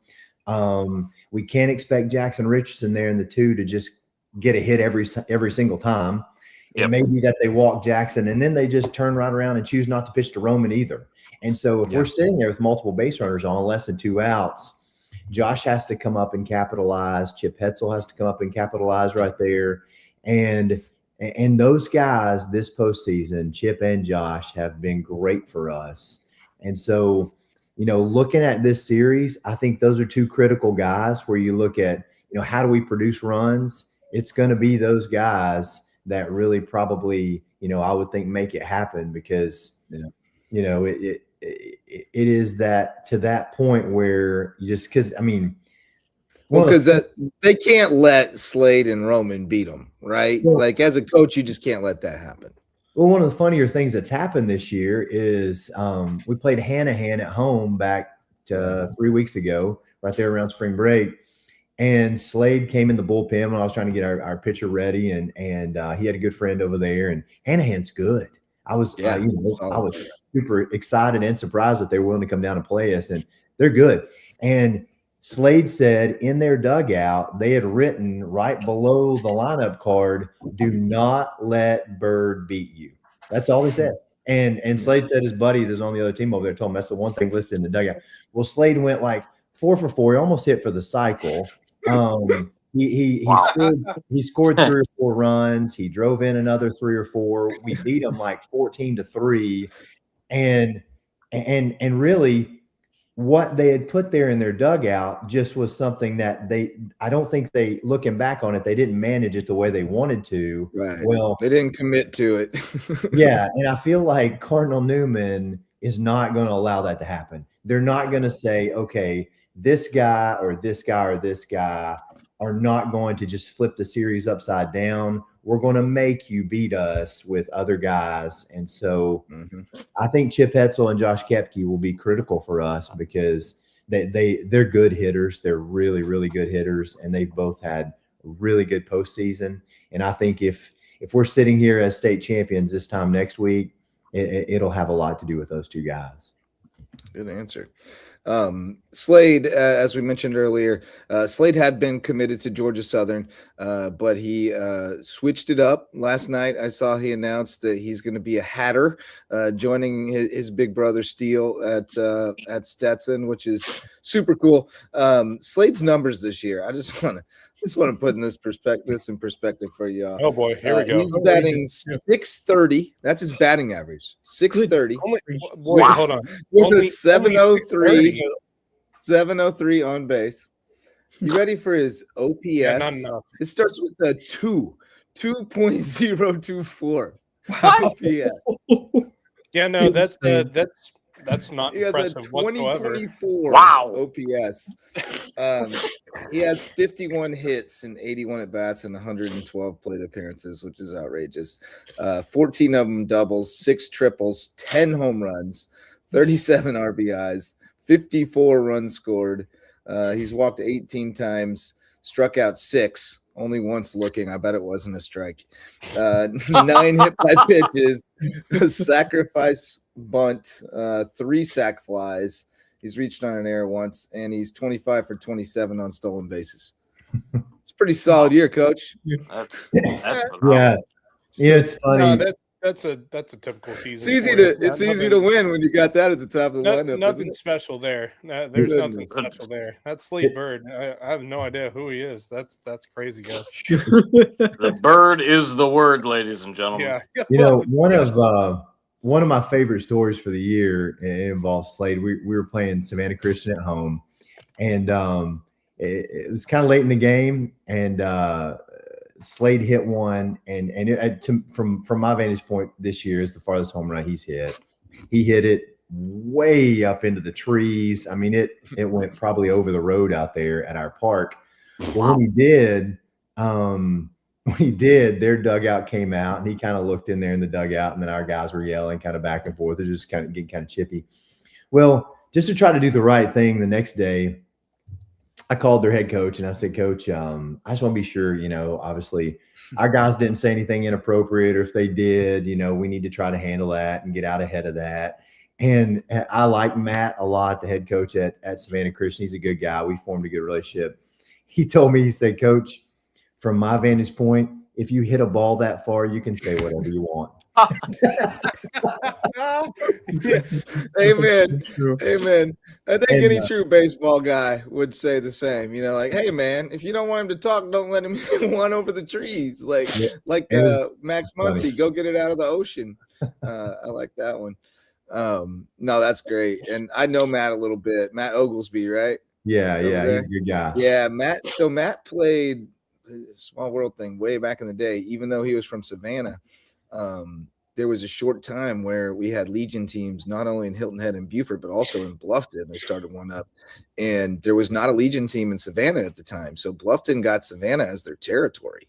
We can't expect Jackson Richardson there in the 2 to just get a hit every single time. It may be that they walk Jackson and then they just turn right around and choose not to pitch to Roman either. And so if we're sitting there with multiple base runners on less than 2 outs, Josh has to come up and capitalize. Chip Hetzel has to come up and capitalize right there. And those guys this postseason, Chip and Josh, have been great for us. And so, looking at this series, I think those are 2 critical guys where you look at, how do we produce runs? It's going to be those guys that really probably, I would think make it happen, because, it is that to that point where you just, because they can't let Slaide and Roman beat them, right? Well, like as a coach, you just can't let that happen. Well, one of the funnier things that's happened this year is we played Hanahan at home back 3 weeks ago, right there around spring break. And Slaide came in the bullpen when I was trying to get our pitcher ready, and he had a good friend over there. And Hanahan's good. I was super excited and surprised that they were willing to come down and play us, and they're good. And Slaide said in their dugout they had written right below the lineup card, "Do not let Bird beat you." That's all they said. And Slaide said his buddy that's on the other team over there told him that's the one thing listed in the dugout. Well, Slaide went like 4 for 4. He almost hit for the cycle. He scored 3 or 4 runs. He drove in another 3 or 4. We beat him like 14-3, and really what they had put there in their dugout just was something that I don't think they, looking back on it, they didn't manage it the way they wanted to. Right. Well, they didn't commit to it. Yeah, and I feel like Cardinal Newman is not going to allow that to happen. They're not going to say, okay, this guy or this guy or this guy are not going to just flip the series upside down. We're going to make you beat us with other guys. And so I think Chip Hetzel and Josh Koepke will be critical for us, because they're good hitters. They're really, really good hitters, and they've both had really good postseason. And I think if if we're sitting here as state champions this time next week, it'll have a lot to do with those two guys. Good answer. Slaide, as we mentioned earlier, Slaide had been committed to Georgia Southern, but he switched it up last night. I saw he announced that he's going to be a Hatter, joining his big brother Steele at Stetson, which is super cool. Slaide's numbers this year, I just want to put in this in perspective for y'all. Oh boy, here we go. He's batting 630. That's his batting average. 630. Wait, hold on. With a 703 on base. You ready for his OPS? Yeah, not enough. It starts with a 2.024. Wow. Yeah, no, that's not He has impressive a whatsoever. 2024 Wow. OPS. He has 51 hits and 81 at bats and 112 plate appearances, which is outrageous. 14 of them doubles, 6 triples, 10 home runs, 37 RBIs, 54 runs scored. He's walked 18 times, struck out 6. Only once looking. I bet it wasn't a strike. 9 hit by pitches, a sacrifice bunt, 3 sac flies. He's reached on an error once, and he's 25 for 27 on stolen bases. It's a pretty solid year, Coach. That's Yeah, phenomenal. it's funny. No, that's a typical season. It's easy to win when you got that at the top of the lineup. Nothing special there. There's nothing special there. That's Slaide Burd. I have no idea who he is. That's crazy, guys. The bird is the word, ladies and gentlemen. Yeah. You know, one of my favorite stories for the year, it involves Slaide. We were playing Savannah Christian at home, and it was kind of late in the game, and Slaide hit one, and from my vantage point this year is the farthest home run he's hit. He hit it way up into the trees. I mean, it went probably over the road out there at our park. Well, when he did, their dugout came out, and he kind of looked in there in the dugout, and then our guys were yelling kind of back and forth. They're just kind of getting kind of chippy. Well, just to try to do the right thing the next day, I called their head coach and I said, Coach, I just want to be sure, obviously our guys didn't say anything inappropriate, or if they did, we need to try to handle that and get out ahead of that. And I like Matt a lot, the head coach at Savannah Christian. He's a good guy. We formed a good relationship. He told me, he said, Coach, from my vantage point, if you hit a ball that far, you can say whatever you want. Amen. I think any true baseball guy would say the same. Like, hey man, if you don't want him to talk, don't let him hit one over the trees. Like Max Muncy, go get it out of the ocean. I like that one. No, that's great. And I know Matt a little bit. Matt Oglesby, right? Yeah, he's a good guy. Yeah, Matt. So Matt played a small world thing way back in the day, even though he was from Savannah. There was a short time where we had Legion teams, not only in Hilton Head and Beaufort, but also in Bluffton. They started one up, and there was not a Legion team in Savannah at the time. So Bluffton got Savannah as their territory.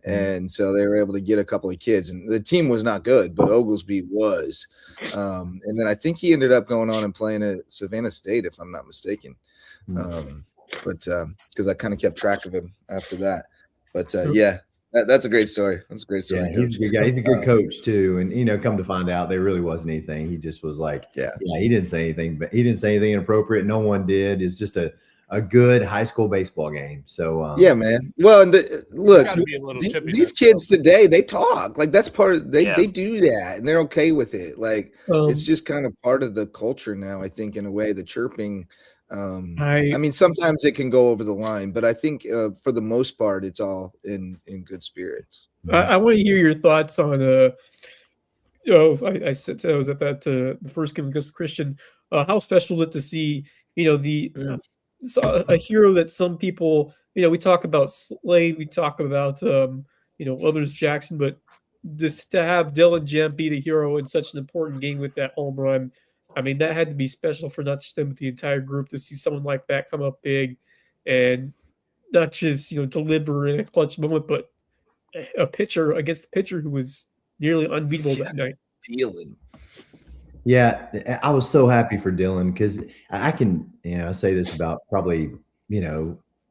And so they were able to get a couple of kids, and the team was not good, but Oglesby was. And then I think he ended up going on and playing at Savannah State, if I'm not mistaken. But because I kind of kept track of him after that. But yeah. That's a great story. That's a great story. Yeah, he's a good guy. He's a good coach too. And come to find out, there really wasn't anything. He just was like, yeah, he didn't say anything, but he didn't say anything inappropriate. No one did. It's just a good high school baseball game. So yeah, man. Well, and look, these kids today, they talk like that's part of they do that, and they're okay with it. Like it's just kind of part of the culture now. I think in a way, the chirping. I mean, sometimes it can go over the line, but I think for the most part, it's all in good spirits. I want to hear your thoughts on. I said I was at that the first game against Christian. How special is it to see a hero that some people we talk about Slaide, we talk about others Jackson, but just to have Dylan Jem be the hero in such an important game with that home run. I mean, that had to be special for not just them, but the entire group to see someone like that come up big and not just, deliver in a clutch moment, but a pitcher against the pitcher who was nearly unbeatable that night. Dylan. Yeah, I was so happy for Dylan because I can, I say this about probably,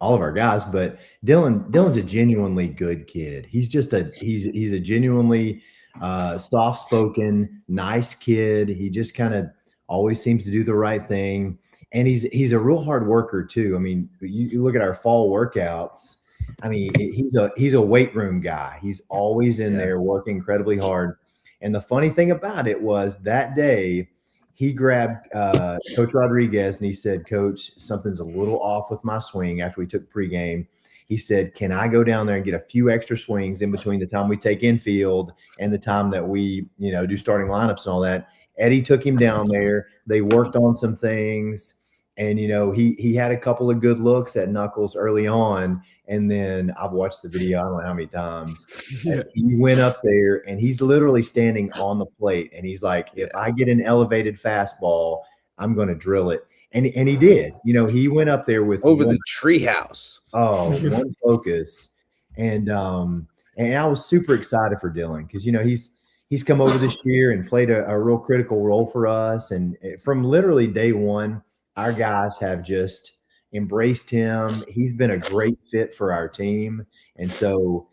all of our guys, but Dylan's a genuinely good kid. He's a genuinely soft-spoken, nice kid. He just kind of always seems to do the right thing. And he's a real hard worker too. I mean, you look at our fall workouts. I mean, he's a weight room guy. He's always in there working incredibly hard. And the funny thing about it was that day he grabbed Coach Rodriguez and he said, "Coach, something's a little off with my swing." After we took pregame, he said, "Can I go down there and get a few extra swings in between the time we take infield and the time that we, do starting lineups and all that?" Eddie took him down there. They worked on some things. And, he had a couple of good looks at Knuckles early on. And then I've watched the video, I don't know how many times. Yeah. He went up there and he's literally standing on the plate. And he's like, if I get an elevated fastball, I'm going to drill it. And he did. He went up there with over the treehouse. Oh, one focus. And I was super excited for Dylan because, he's come over this year and played a real critical role for us. And from literally day one, our guys have just embraced him. He's been a great fit for our team. And so,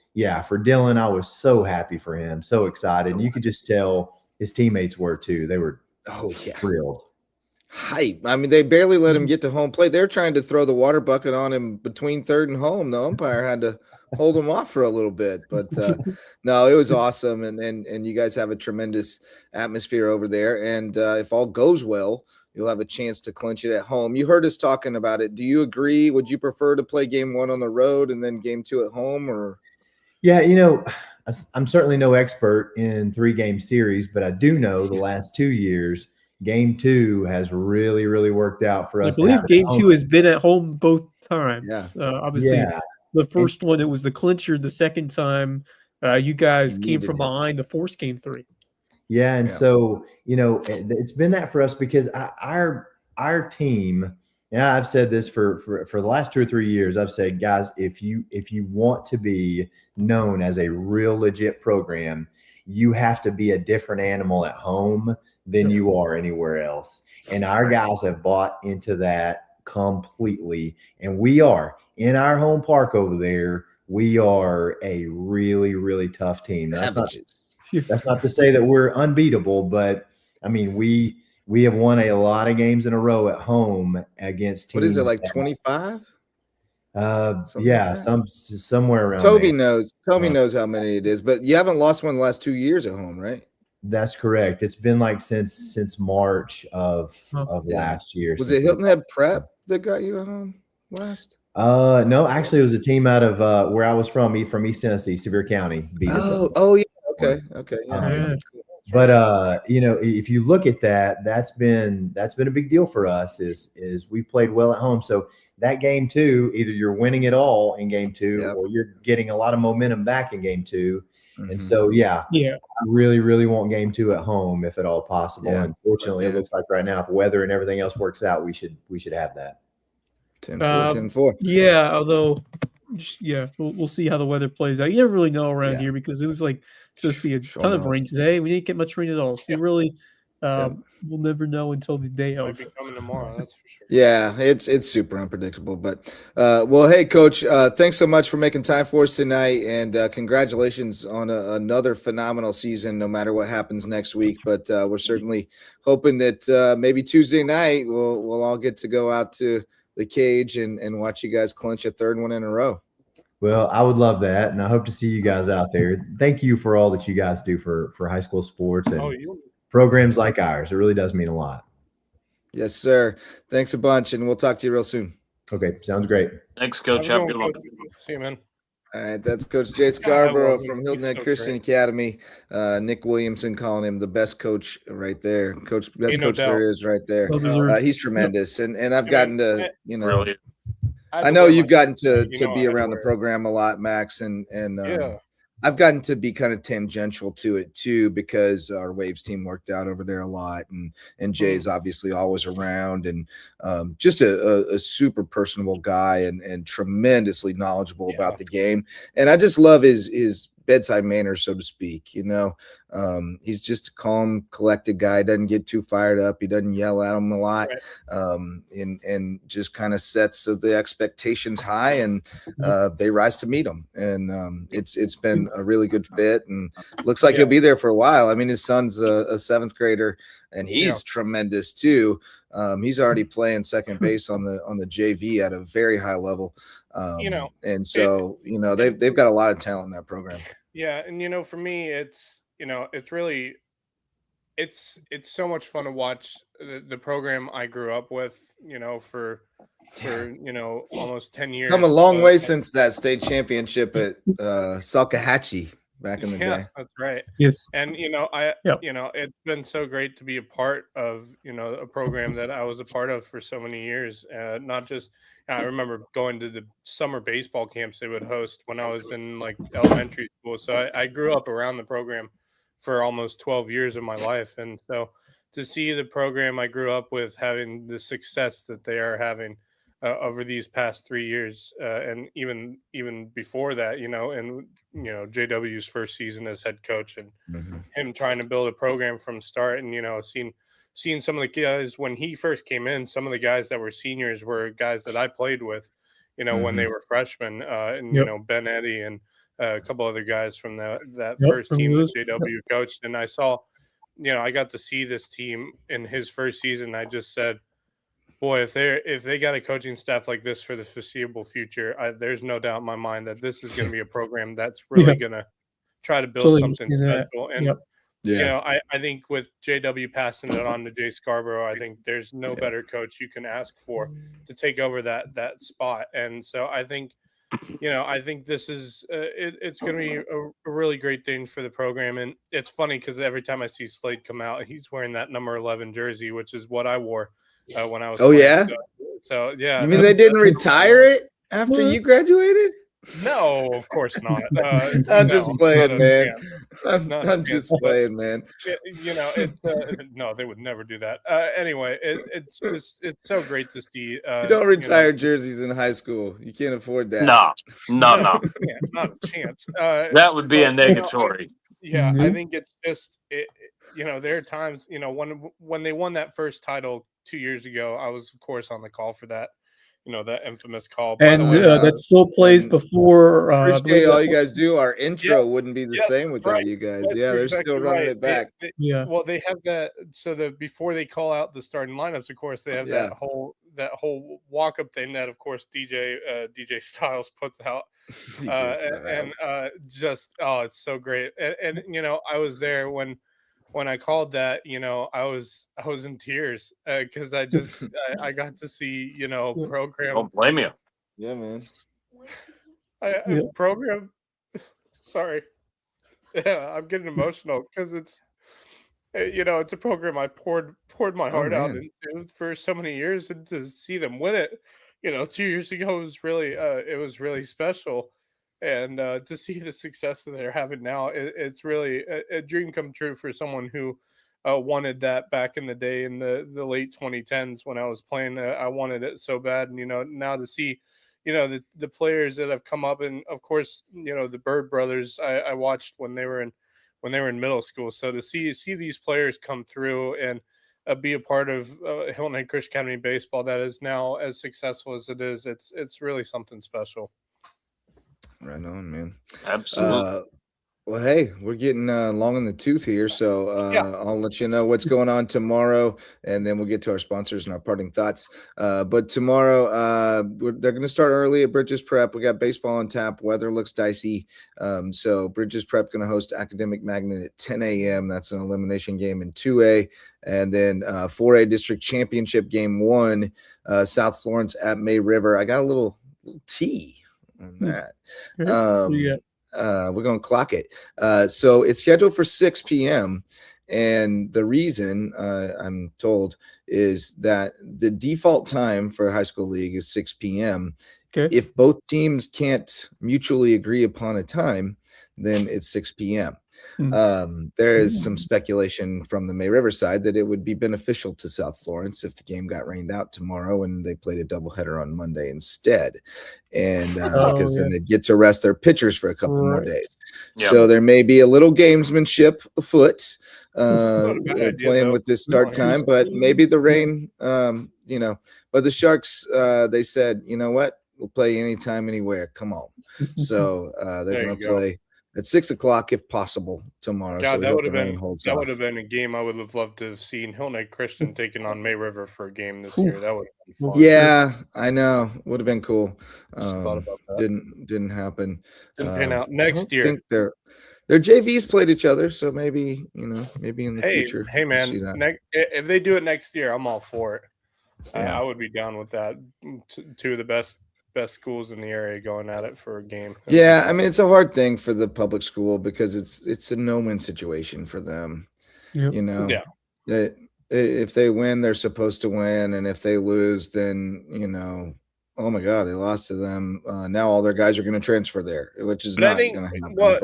for Dylan, I was so happy for him, so excited. And you could just tell his teammates were too. They were thrilled. Hype. I mean, they barely let him get to home plate. They're trying to throw the water bucket on him between third and home. The umpire had to hold him off for a little bit. But no, it was awesome. And you guys have a tremendous atmosphere over there. And if all goes well, you'll have a chance to clinch it at home. You heard us talking about it. Do you agree? Would you prefer to play game 1 on the road and then game 2 at home? Or yeah, I'm certainly no expert in 3-game series, but I do know the last 2 years, game 2 has really, really worked out for us. I believe game 2 has been at home both times. Yeah. Obviously, the first one, it was the clincher. The second time, you guys came from behind to force game 3. Yeah. And so, it's been that for us because our team, and I've said this for the last 2 or 3 years, I've said, guys, if you want to be known as a real legit program, you have to be a different animal at home than you are anywhere else. And our guys have bought into that completely. And we are in our home park over there. We are a really, really tough team. That's not to say that we're unbeatable, but I mean, we have won a lot of games in a row at home against teams. What is it, like 25? Somewhere around Toby there. knows. Toby knows how many it is, but you haven't lost one the last 2 years at home, right? That's correct. It's been like since March of last year. Was it Hilton Head Prep that got you at home last? No, actually, it was a team out of where I was from East Tennessee, Sevier County. Beat us up. Oh, yeah. Okay. Yeah. But if you look at that's been a big deal for us. Is we played well at home. So that game 2, either you're winning it all in game 2, or you're getting a lot of momentum back in game 2. Mm-hmm. And so, I really, really want game 2 at home if at all possible. Yeah. Unfortunately, it looks like right now, if weather and everything else works out, we should have that. 10-4. Yeah, although, we'll see how the weather plays out. You never really know around here because it was like supposed to be a ton of rain today. We didn't get much rain at all. So you really, we'll never know until the day of. Might be coming tomorrow, that's for sure. Yeah, it's super unpredictable. But, well, hey, Coach, thanks so much for making time for us tonight. And congratulations on another phenomenal season, no matter what happens next week. But we're certainly hoping that maybe Tuesday night we'll all get to go out to the cage and watch you guys clinch a 3rd one in a row. Well, I would love that, and I hope to see you guys out there. Thank you for all that you guys do for high school sports and programs like ours. It really does mean a lot. Yes, sir. Thanks a bunch, and we'll talk to you real soon. Okay, sounds great. Thanks, Coach. Have a good one. See you, man. All right, that's Coach Jay Scarbro from Hilton Head Christian Academy. Nick Williamson calling him the best coach right there. Best coach there is right there. He's tremendous, and I've gotten to really. I know you've gotten to be around the program a lot, Max, and I've gotten to be kind of tangential to it too because our Waves team worked out over there a lot, and Jay's obviously always around, and just a super personable guy and tremendously knowledgeable about the game. And I just love his bedside manner, so to speak. He's just a calm, collected guy. Doesn't get too fired up. He doesn't yell at him a lot, and just kind of sets the expectations high, and they rise to meet him. And it's been a really good fit, and looks like he'll be there for a while. I mean, his son's a seventh grader, and he's tremendous too. He's already playing second base on the JV at a very high level. And so they've got a lot of talent in that program. Yeah, and for me, it's really it's so much fun to watch the program I grew up with. For almost 10 years. Come a long way since that state championship at Salkehatchie back in the day. That's right. Yes. And it's been so great to be a part of a program that I was a part of for so many years. Not just I remember going to the summer baseball camps they would host when I was in like elementary school. So I grew up around the program for almost 12 years of my life, and so to see the program I grew up with having the success that they are having over these past 3 years, and even before that, and JW's first season as head coach, and him trying to build a program from start, and seeing some of the guys when he first came in, some of the guys that were seniors were guys that I played with, when they were freshmen, and Ben Eddy and a couple other guys from that first team that JW coached, and I saw, I got to see this team in his first season. I just said, boy, if they got a coaching staff like this for the foreseeable future, there's no doubt in my mind that this is going to be a program that's really going to try to build something special. And I think with JW passing it on to Jay Scarbro, I think there's no better coach you can ask for to take over that spot. And so I think this is it's going to be a really great thing for the program. And it's funny because every time I see Slaide come out, he's wearing that number 11 jersey, which is what I wore when I was playing. So yeah. You mean they didn't retire it after you graduated? No, of course not. I'm just playing, man. I'm just playing, man. No, they would never do that. Anyway, it's so great to see. You don't retire jerseys in high school. You can't afford that. No. Not a chance. That would be a negatory. I think it's just there are times when they won that first title 2 years ago. I was of course on the call for that. That infamous call. And that still plays before. Appreciate all you guys do. Our intro wouldn't be the same without you guys. They're still running it back. Well, they have that. So before they call out the starting lineups, of course, they have that whole walk up thing that, of course, DJ Styles puts out. It's so great. And I was there when I called that, I was in tears because I got to see, program. Don't blame you. Yeah, man. Program. Sorry. Yeah, I'm getting emotional because it's a program I poured my heart out into for so many years, and to see them win it, 2 years ago was really special. And to see the success that they're having now, it's really a dream come true for someone who wanted that back in the day in the late 2010s when I was playing. I wanted it so bad, and now to see, the players that have come up, and of course, the Burd brothers I watched when they were in middle school. So to see these players come through and be a part of Hilton Head Christian Academy baseball that is now as successful as it is, it's really something special. Right on, man. Absolutely. Well, hey, we're getting long in the tooth here, so I'll let you know what's going on tomorrow, and then we'll get to our sponsors and our parting thoughts. But tomorrow, they're going to start early at Bridges Prep. We got baseball on tap. Weather looks dicey, so Bridges Prep going to host Academic Magnet at 10 a.m. That's an elimination game in 2A, and then 4A District Championship Game 1, South Florence at May River. I got a little tea on that. We're going to clock it. So it's scheduled for 6 p.m. And the reason I'm told is that the default time for a high school league is 6 p.m. Okay. If both teams can't mutually agree upon a time, then it's 6 p.m. There is some speculation from the May River side that it would be beneficial to South Florence if the game got rained out tomorrow and they played a doubleheader on Monday instead. And because then they'd get to rest their pitchers for a couple more days. Yep. So there may be a little gamesmanship afoot playing with this start time, but maybe the rain, but the Sharks, they said, you know what? We'll play anytime, anywhere. Come on. So they're going to play at 6:00 if possible tomorrow. God, so that would have been a game I would have loved to have seen. Hilton Head Christian taking on May River for a game this year. That would have been fun. Yeah, I know. Would have been cool. Thought about that. Didn't happen. Didn't pan out next year. I think their JVs played each other, so maybe in the future. Hey man, we'll see that. if they do it next year, I'm all for it. Yeah. I would be down with that. Two of the best schools in the area going at it for a game. Yeah, I mean it's a hard thing for the public school because it's a no-win situation for them. Yep. Yeah. If they win, they're supposed to win, and if they lose, then oh my God, they lost to them. Now all their guys are going to transfer there, which is not going to happen. Well,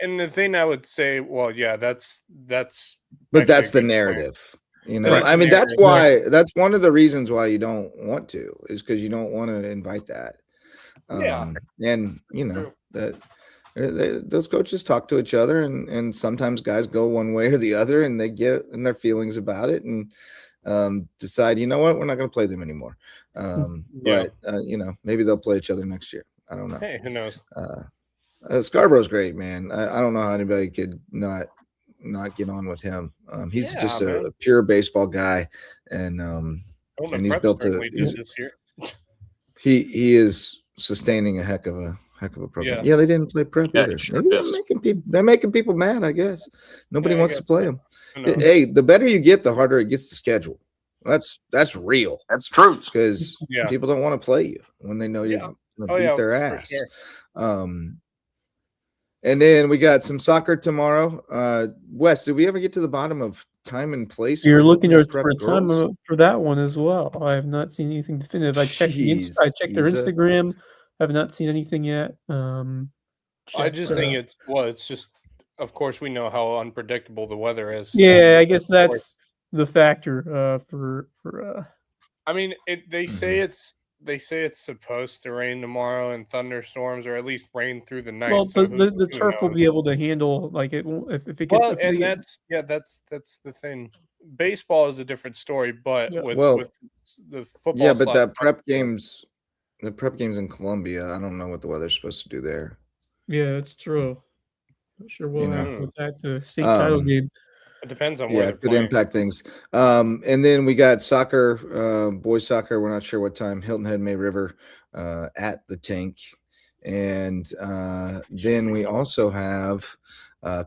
and the thing I would say, well, yeah, that's. But that's the narrative. I mean, that's one of the reasons why you don't want to, is because you don't want to invite that. And that those coaches talk to each other, and sometimes guys go one way or the other, and they get in their feelings about it, and decide, you know what, we're not going to play them anymore. But maybe they'll play each other next year. I don't know. Hey, who knows? Scarborough's great, man. I don't know how anybody could not get on with him. He's just a pure baseball guy, and he's built he is sustaining a heck of a program. Yeah, they didn't play prep either. Maybe they're making people mad, I guess. Nobody wants to play them. Hey, the better you get, the harder it gets to schedule. That's real. That's true. Because people don't want to play you when they know you're going to beat their ass. Sure. And then we got some soccer tomorrow. Wes, did we ever get to the bottom of time and place? You're looking for a time for that one as well. I have not seen anything definitive. I checked their Instagram. I have not seen anything yet. I just think it's just, of course, we know how unpredictable the weather is. Yeah, I guess that's the factor for. I mean, they say it's supposed to rain tomorrow and thunderstorms, or at least rain through the night. Well, the turf will be able to handle it won't if it gets. Well, that's the thing. Baseball is a different story, but with the football. Yeah, but the prep games in Columbia, I don't know what the weather's supposed to do there. Yeah, that's true. Not sure what will happen with that the state title game. It depends on where it could impact things. And then we got soccer, boys soccer. We're not sure what time. Hilton Head, May River, at the Tank, and then we also have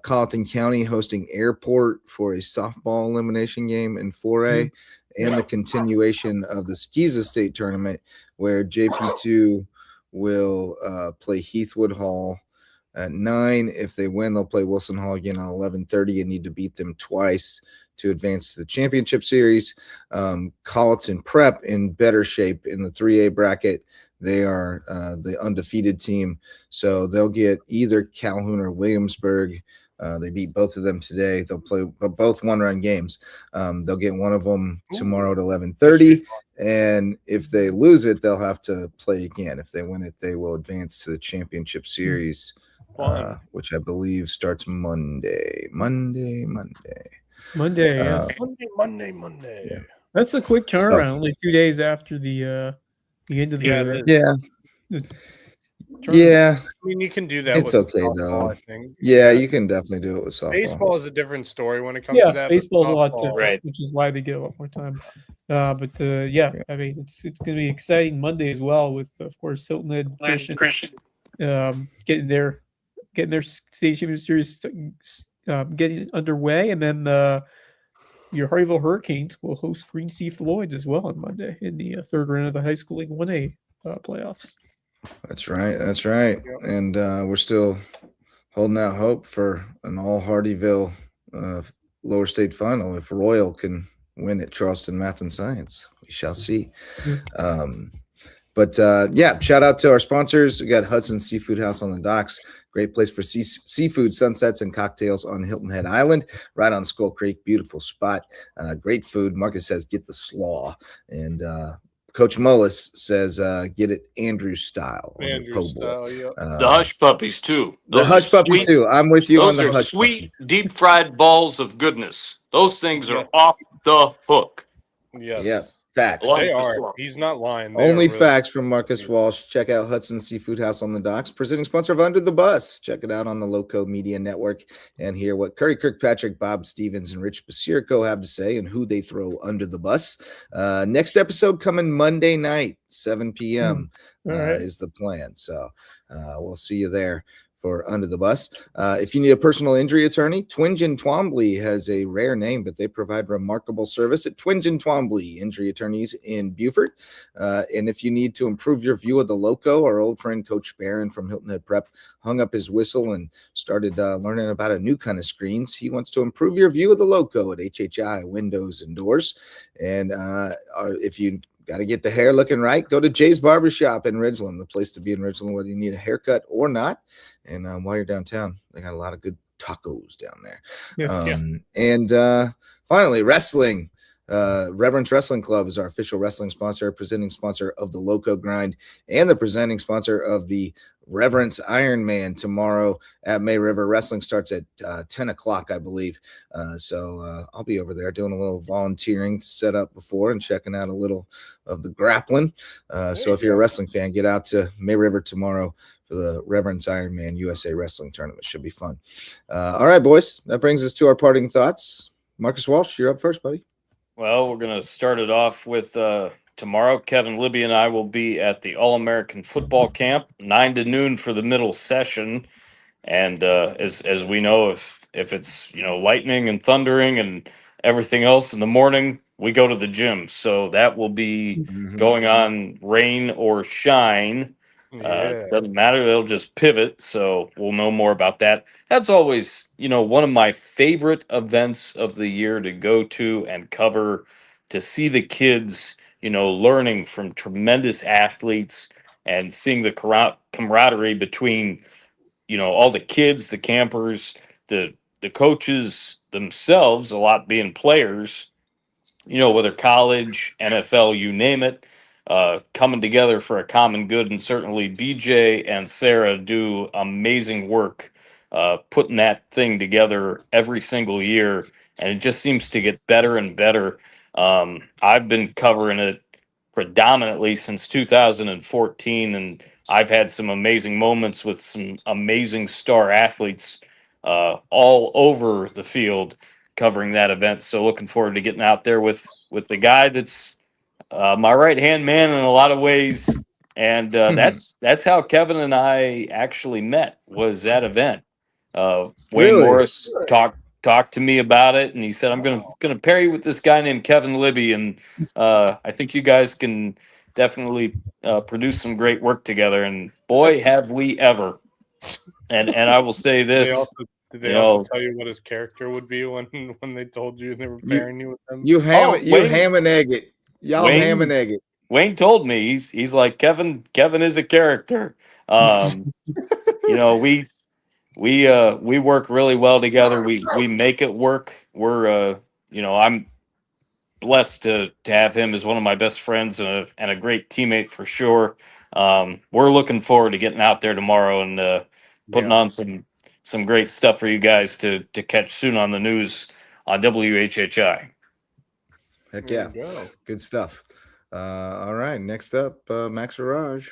Colleton County hosting Airport for a softball elimination game in 4A, and the continuation of the Skeeza State Tournament, where JP2 will play Heathwood Hall at 9. If they win, they'll play Wilson Hall again on 11:30 and need to beat them twice to advance to the championship series. Colleton Prep in better shape in the 3A bracket. They are the undefeated team, so they'll get either Calhoun or Williamsburg. They beat both of them today. They'll play both one-run games. They'll get one of them tomorrow at 11:30, and if they lose it, they'll have to play again. If they win it, they will advance to the championship series, which I believe starts Monday. Monday. Monday. Yeah. That's a quick turnaround. Only 2 days after the end of the I mean, you can do that. It's with okay softball, though. I think. Yeah, you can definitely do it with softball. Baseball is a different story when it comes to that. Baseball's a lot different, which is why they get a lot more time. I mean, it's going to be exciting Monday as well, with of course Hilton Head Christian getting their state championship series getting underway, and then your Harveyville Hurricanes will host Green Sea Floyds as well on Monday in the third round of the high school League 1A playoffs. That's right. Yep. And we're still holding out hope for an all Hardyville lower state final. If Royal can win at Charleston Math and Science, we shall see. But yeah, shout out to our sponsors. We got Hudson Seafood House on the docks. Great place for seafood sunsets and cocktails on Hilton Head Island, right on Skull Creek. Beautiful spot. Great food. Marcus says, get the slaw. And Coach Mullis says, get it Andrew style. Andrew style, yeah. The hush puppies too. The hush puppies too. I'm with you on the hush sweet, puppies. deep fried balls of goodness. Those things are off the hook. Yes. Yeah. Facts. They are. He's not lying. Only facts from Marcus Walsh. Check out Hudson Seafood House on the docks, presenting sponsor of Under the Bus. Check it out on the Lowco Media Network and hear what Curry Kirkpatrick, Bob Stevens, and Rich Basirko have to say and who they throw under the bus. Next episode coming Monday night, 7 p.m. Is the plan. So we'll see you there for Under the Bus. If you need a personal injury attorney, Twingen Twombly has a rare name, but they provide remarkable service at Twingen Twombly Injury Attorneys in Beaufort. And if you need to improve your view of the Lowco, our old friend Coach Barron from Hilton Head Prep hung up his whistle and started learning about a new kind of screens. He wants to improve your view of the Lowco at HHI Windows and Doors. And if you got to get the hair looking right, go to Jay's Barbershop in Ridgeland, the place to be in Ridgeland, whether you need a haircut or not. And while you're downtown, they got a lot of good tacos down there. Yes. And finally, wrestling. Reverence Wrestling Club is our official wrestling sponsor, presenting sponsor of the Lowco Grind, and the presenting sponsor of the Reverence Ironman tomorrow at May River. Wrestling starts at 10 o'clock, I believe. So I'll be over there doing a little volunteering to set up before and checking out a little of the grappling. So if you're a wrestling fan, get out to May River tomorrow for the Reverence Ironman USA Wrestling Tournament. Should be fun. All right, boys. That brings us to our parting thoughts. Marcus Walsh, you're up first, buddy. Well, we're going to start it off with tomorrow. Kevin Libby and I will be at the All-American Football Camp, 9 to noon for the middle session. And as we know, if it's lightning and thundering and everything else in the morning, we go to the gym. So that will be going on rain or shine. Doesn't matter. They'll just pivot. So we'll know more about that. That's always, one of my favorite events of the year to go to and cover, to see the kids, learning from tremendous athletes and seeing the camaraderie between, all the kids, the campers, the coaches themselves, a lot being players, whether college, NFL, you name it. Coming together for a common good, and certainly BJ and Sarah do amazing work putting that thing together every single year, and it just seems to get better and better. I've been covering it predominantly since 2014, and I've had some amazing moments with some amazing star athletes all over the field covering that event. So looking forward to getting out there with the guy that's my right-hand man in a lot of ways, and that's how Kevin and I actually met, was that event. Wayne Morris talked to me about it, and he said, I'm gonna pair you with this guy named Kevin Libby, and I think you guys can definitely produce some great work together. And boy, have we ever. And I will say this. Did they also tell you what his character would be when they told you they were pairing you with him? You ham and egg it. Y'all ham and egg it. Wayne told me he's like, Kevin is a character. We work really well together. We make it work. We're I'm blessed to have him as one of my best friends and a great teammate for sure. We're looking forward to getting out there tomorrow and putting on some great stuff for you guys to catch soon on the news on WHHI. Heck yeah. Good stuff. All right. Next up, Max Raj.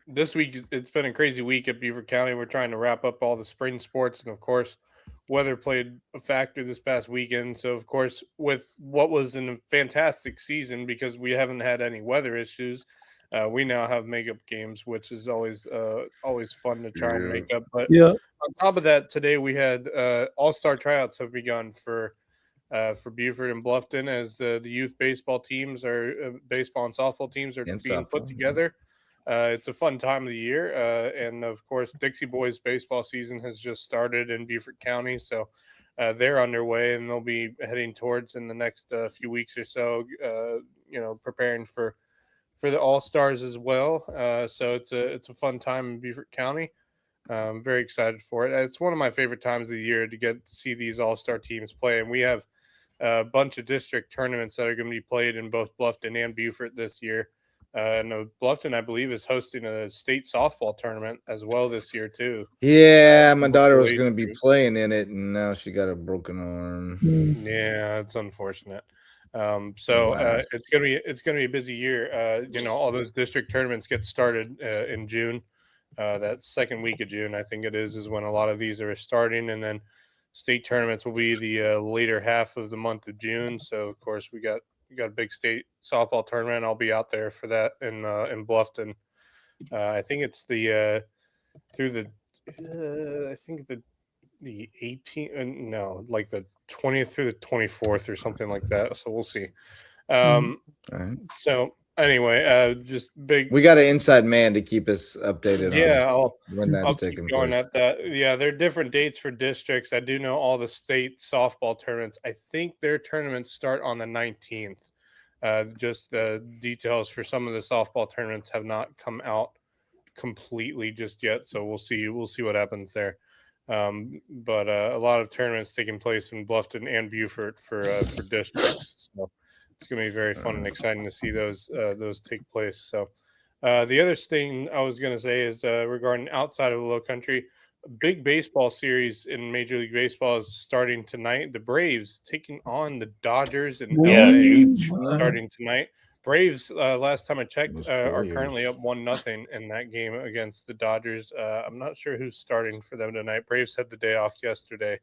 This week it's been a crazy week at Beaufort County. We're trying to wrap up all the spring sports, and of course, weather played a factor this past weekend. So, of course, with what was a fantastic season, because we haven't had any weather issues, we now have makeup games, which is always fun to try and make up. But on top of that, today we had all-star tryouts have begun for Beaufort and Bluffton, as the youth baseball teams baseball and softball teams are being put together. It's a fun time of the year. And of course, Dixie Boys baseball season has just started in Beaufort County. So they're underway, and they'll be heading towards in the next few weeks or so, preparing for the All-Stars as well. So it's a fun time in Beaufort County. I'm very excited for it. It's one of my favorite times of the year to get to see these all-star teams play. And we have a bunch of district tournaments that are going to be played in both Bluffton and Beaufort this year. And Bluffton, I believe, is hosting a state softball tournament as well this year, too. Yeah, my daughter was going to be playing in it, and now she got a broken arm. Yeah, it's unfortunate. It's gonna be a busy year. All those district tournaments get started in June. That second week of June, I think it is when a lot of these are starting, and then state tournaments will be the later half of the month of June. So of course we got a big state softball tournament. I'll be out there for that in Bluffton. I think it's the 18th, no, like the 20th through the 24th or something like that. So we'll see. All right. So anyway, just big. We got an inside man to keep us updated. Yeah, when that's I'll taking keep going place. at that. Yeah, there are different dates for districts. I do know all the state softball tournaments. I think their tournaments start on the 19th. Just the details for some of the softball tournaments have not come out completely just yet. So we'll see. We'll see what happens there. But a lot of tournaments taking place in Bluffton and Beaufort for districts. So it's going to be very fun and exciting to see those take place. So the other thing I was going to say is regarding outside of the Low Country, a big baseball series in Major League Baseball is starting tonight. The Braves taking on the Dodgers in LA starting tonight. Braves, last time I checked, are currently up 1-0 in that game against the Dodgers. I'm not sure who's starting for them tonight. Braves had the day off yesterday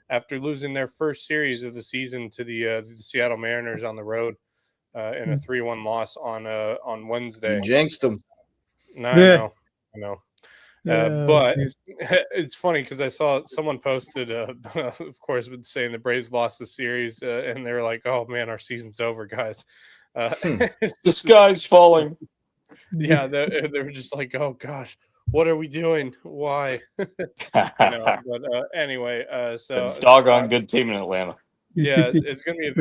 after losing their first series of the season to the Seattle Mariners on the road in a 3-1 loss on Wednesday. You jinxed them. I know. But it's funny because I saw someone posted, of course, saying the Braves lost the series, and they were like, "Oh man, our season's over, guys." The sky's falling. Yeah, they were just like, "Oh gosh, what are we doing? Why?" Anyway, so it's doggone good team in Atlanta. Yeah, it's gonna be a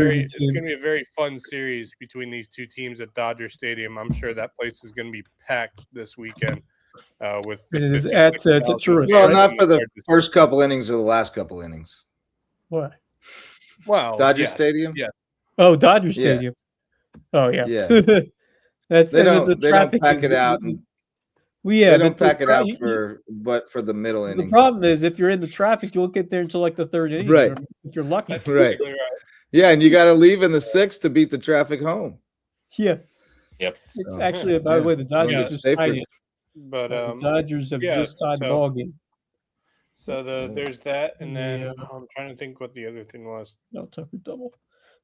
very fun series between these two teams at Dodger Stadium. I'm sure that place is gonna be packed this weekend. With it's a tourist. Well, not for the first couple innings or the last couple innings. What? Wow, Dodger Stadium. Yeah. Oh, Dodger Stadium. Oh yeah. That's they don't pack it out. They don't pack it out for the middle innings. The problem is if you're in the traffic, you won't get there until like the third inning. Right. If you're lucky. Right. Yeah, and you got to leave in the sixth to beat the traffic home. Yeah. Yep. It's actually, by the way, the Dodgers just tied it. But the Dodgers have just tied the ball game. So there's that, and then I'm trying to think what the other thing was. No, Tucker double.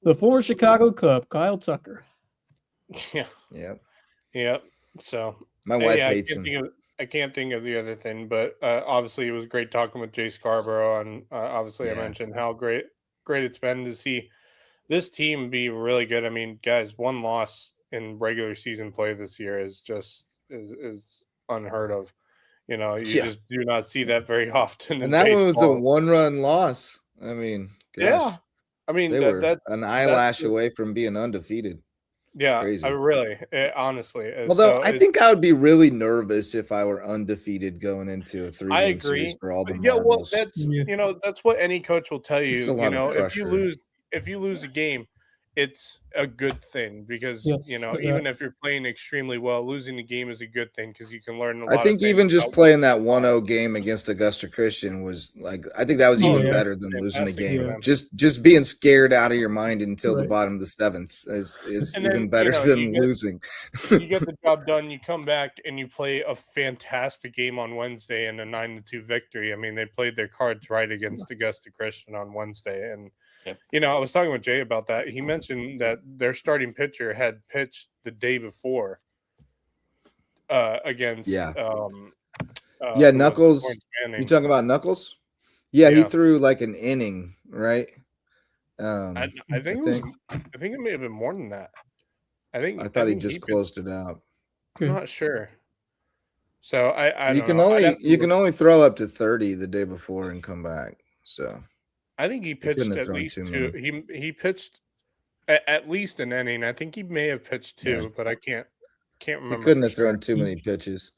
The former Chicago Cub, Kyle Tucker. Yep. So my wife hates him. I can't think of the other thing, but obviously it was great talking with Jay Scarbro, and obviously I mentioned how great it's been to see this team be really good. I mean, guys, one loss in regular season play this year is just is unheard of. You just do not see that very often. And that baseball. one was a 1-run loss. I mean, gosh. Yeah. I mean, they were an eyelash away from being undefeated. Yeah, crazy. Honestly. Although I think I would be really nervous if I were undefeated going into a 3-game series for all the marbles. Well, that's what any coach will tell you. If you lose a game, it's a good thing because even if you're playing extremely well, losing the game is a good thing because you can learn a lot. I think even just playing that 1-0 game against Augusta Christian was I think that was even better than losing the game. Yeah. Just being scared out of your mind until the bottom of the seventh is even better than losing. You get the job done. You come back and you play a fantastic game on Wednesday and a 9-2 victory. I mean, they played their cards right against Augusta Christian on Wednesday, and I was talking with Jay about that. He mentioned that their starting pitcher had pitched the day before against Knuckles. You talking about Knuckles? Yeah, he threw like an inning, right? I think it may have been more than that. I thought he just closed it out. I'm not sure. So you can only throw up to 30 the day before and come back. So I think he pitched at least two. He pitched at least an inning. I think he may have pitched 2, but I can't remember. He couldn't for have thrown sure. too many pitches,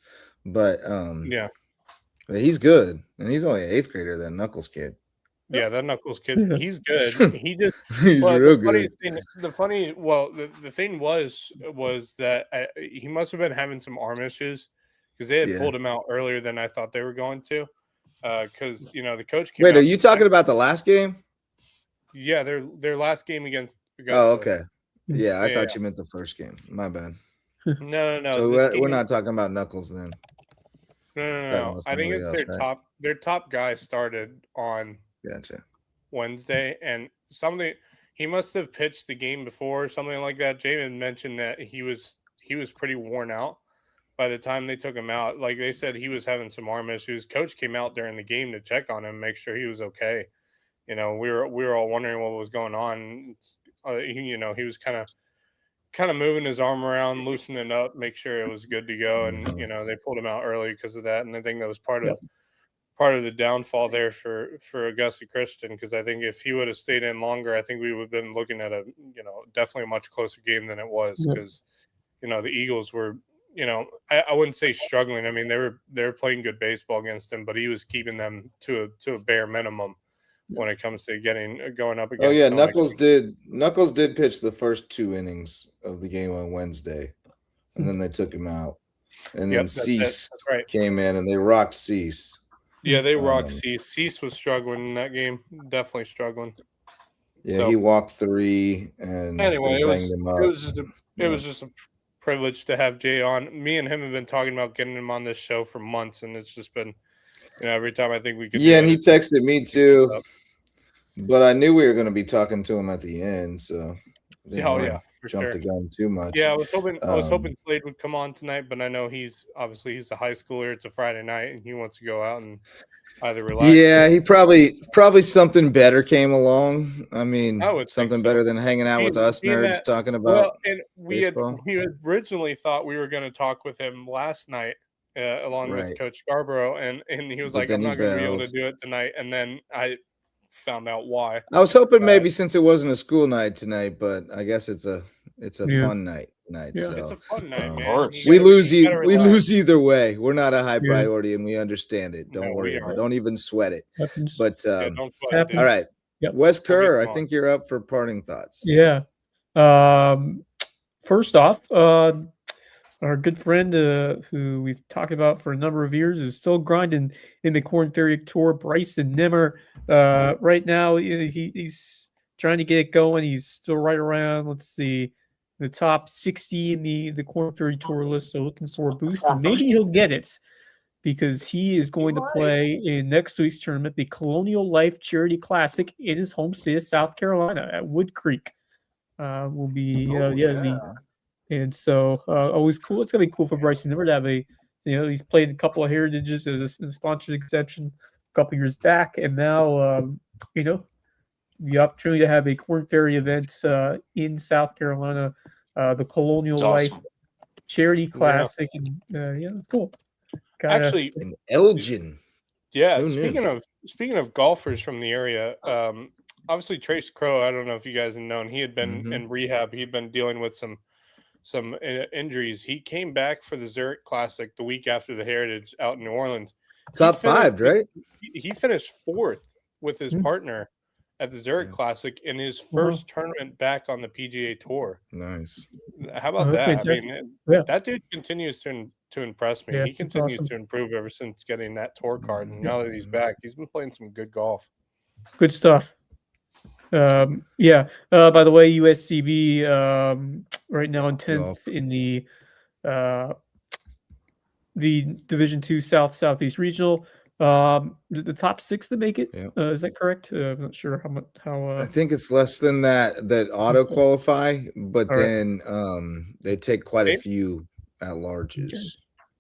but Yeah. but he's good, and he's only an 8th grader. That Knuckles kid. Yeah, that Knuckles kid, he's good. He just He's well, real the funny good. thing, the thing was that he must have been having some arm issues because they had pulled him out earlier than I thought they were going to. Because the coach came Wait, out are you talking about the last game? Yeah, their last game against Augusta. Oh, okay. Yeah, I Yeah, thought you meant the first game. My bad. No. So this we're game- not talking about Knuckles then. No. I think it's their top guy started on Gotcha. Wednesday, and he must have pitched the game before or something like that. Jamin mentioned that he was pretty worn out by the time they took him out. Like they said, he was having some arm issues. Coach came out during the game to check on him, make sure he was okay. We were all wondering what was going on. He was kind of moving his arm around, loosening it up, make sure it was good to go. And they pulled him out early because of that. And I think that was part of the downfall there for Augusta Christian, because I think if he would have stayed in longer, I think we would have been looking at a definitely a much closer game than it was, because the Eagles were I wouldn't say struggling. I mean, they were playing good baseball against him, but he was keeping them to a bare minimum when it comes to going up against. Oh yeah, Knuckles did pitch the first 2 innings of the game on Wednesday, and then they took him out, and then Cease came in and they rocked Cease. Yeah, they rocked Cease. Cease was struggling in that game, definitely struggling. Yeah, he walked 3, and anyway, banged him up. It was just a privilege to have Jay on. Me and him have been talking about getting him on this show for months, and it's just been every time I think we could. Yeah, and he texted me too, but I knew we were going to be talking to him at the end, so for jump sure. the gun too much. Yeah, I was hoping Slaide would come on tonight, but I know he's a high schooler. It's a Friday night, and he wants to go out and either relax. Yeah, he probably something better came along. I mean, something better than hanging out with us nerds talking about. Well, and we had baseball. originally thought we were going to talk with him last night, along with Coach Scarbro, and he was like, "I'm not going to be able to do it tonight," and then I found out why. I was hoping maybe since it wasn't a school night tonight, but I guess it's a fun night. Yeah. So it's a fun night, man. We lose either way. We're not a high priority, and we understand it. Don't worry about it. Don't even sweat it. But don't sweat it. all right. Yep. Wes Kerr, I think you're up for parting thoughts. Yeah. First off, our good friend who we've talked about for a number of years is still grinding in the Korn Ferry Tour. Bryson Nimmer, right now he's trying to get it going. He's still right around, let's see, the top 60 in the Korn Ferry Tour list. So looking for a boost. And maybe he'll get it because he is going to play in next week's tournament, the Colonial Life Charity Classic in his home state of South Carolina at Wood Creek. Will be and so always cool. It's gonna be cool for Bryson Nimmer to have he's played a couple of heritages as a sponsored exemption a couple years back, and now the opportunity to have a Korn Ferry event in South Carolina, the Colonial Life Charity Classic, and it's cool. Actually, in Elgin. Yeah, speaking of golfers from the area, obviously Trace Crow, I don't know if you guys have known, he had been in rehab. He'd been dealing with some injuries. He came back for the Zurich Classic the week after the Heritage out in New Orleans. Top 5, right? He finished 4th with his partner at the Zurich Classic in his first tournament back on the PGA Tour. Nice. How about that? Fantastic. I mean, that dude continues to impress me. He continues to improve ever since getting that tour card, and now that he's back, he's been playing some good golf. Good stuff. By the way, USCB right now in 10th in the Division II Southeast Regional. The top 6 that make it. Is that correct? I'm not sure how. I think it's less than that auto qualify, but then they take quite a few at larges.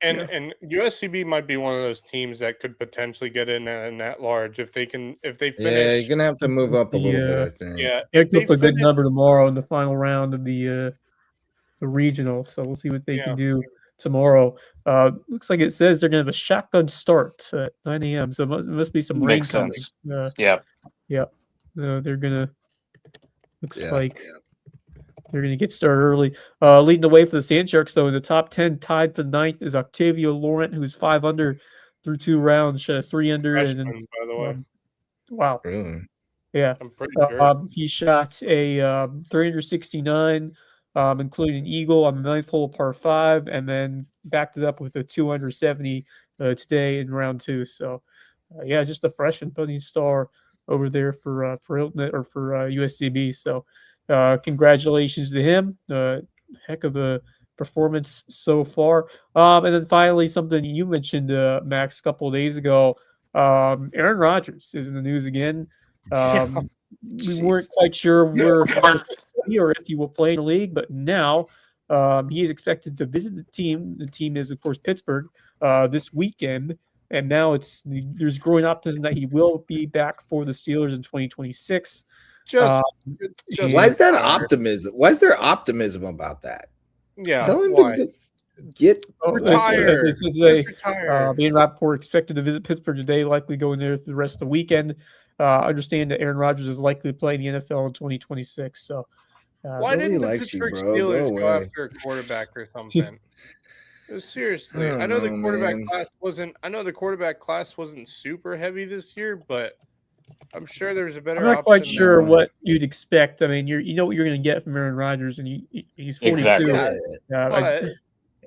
And USCB might be one of those teams that could potentially get in at large if they finish. Yeah, you're gonna have to move up a little bit, I think. Yeah, picked up a good number tomorrow in the final round of the regional, so we'll see what they can do tomorrow. Looks like it says they're gonna have a shotgun start at 9 a.m. So it must be some rain coming. Yeah. They're gonna. Looks like. they're going to get started early. Leading the way for the Sand Sharks, though, in the top 10, tied for the ninth, is Octavio Laurent, who's 5 under through 2 rounds, 3 under. Freshman, And then, by the way. wow. Really? Yeah. I'm pretty sure. He shot a 369, including an eagle on the 9th hole of par 5, and then backed it up with a 270 today in round 2. So, yeah, just a freshman putting star over there for Hilton or for USCB. So, congratulations to him. Heck of a performance so far. And then finally, something you mentioned, Max, a couple of days ago. Aaron Rodgers is in the news again. We weren't quite sure where or if he will play in the league, but now he is expected to visit the team. The team is, of course, Pittsburgh this weekend, and now there's growing optimism that he will be back for the Steelers in 2026. Just Why is that optimism? Why is there optimism about that? Yeah, Tell him why? to get Retire. Just Retire. Ian Rappaport expected to visit Pittsburgh today, likely going there for the rest of the weekend. Understand that Aaron Rodgers is likely to play in the NFL in 2026. So, why didn't the Pittsburgh Steelers go after a quarterback or something? Seriously, I know the quarterback class wasn't super heavy this year, but I'm sure there's a better. I'm not quite sure what you'd expect. I mean, you know what you're going to get from Aaron Rodgers, and he's 42. Exactly.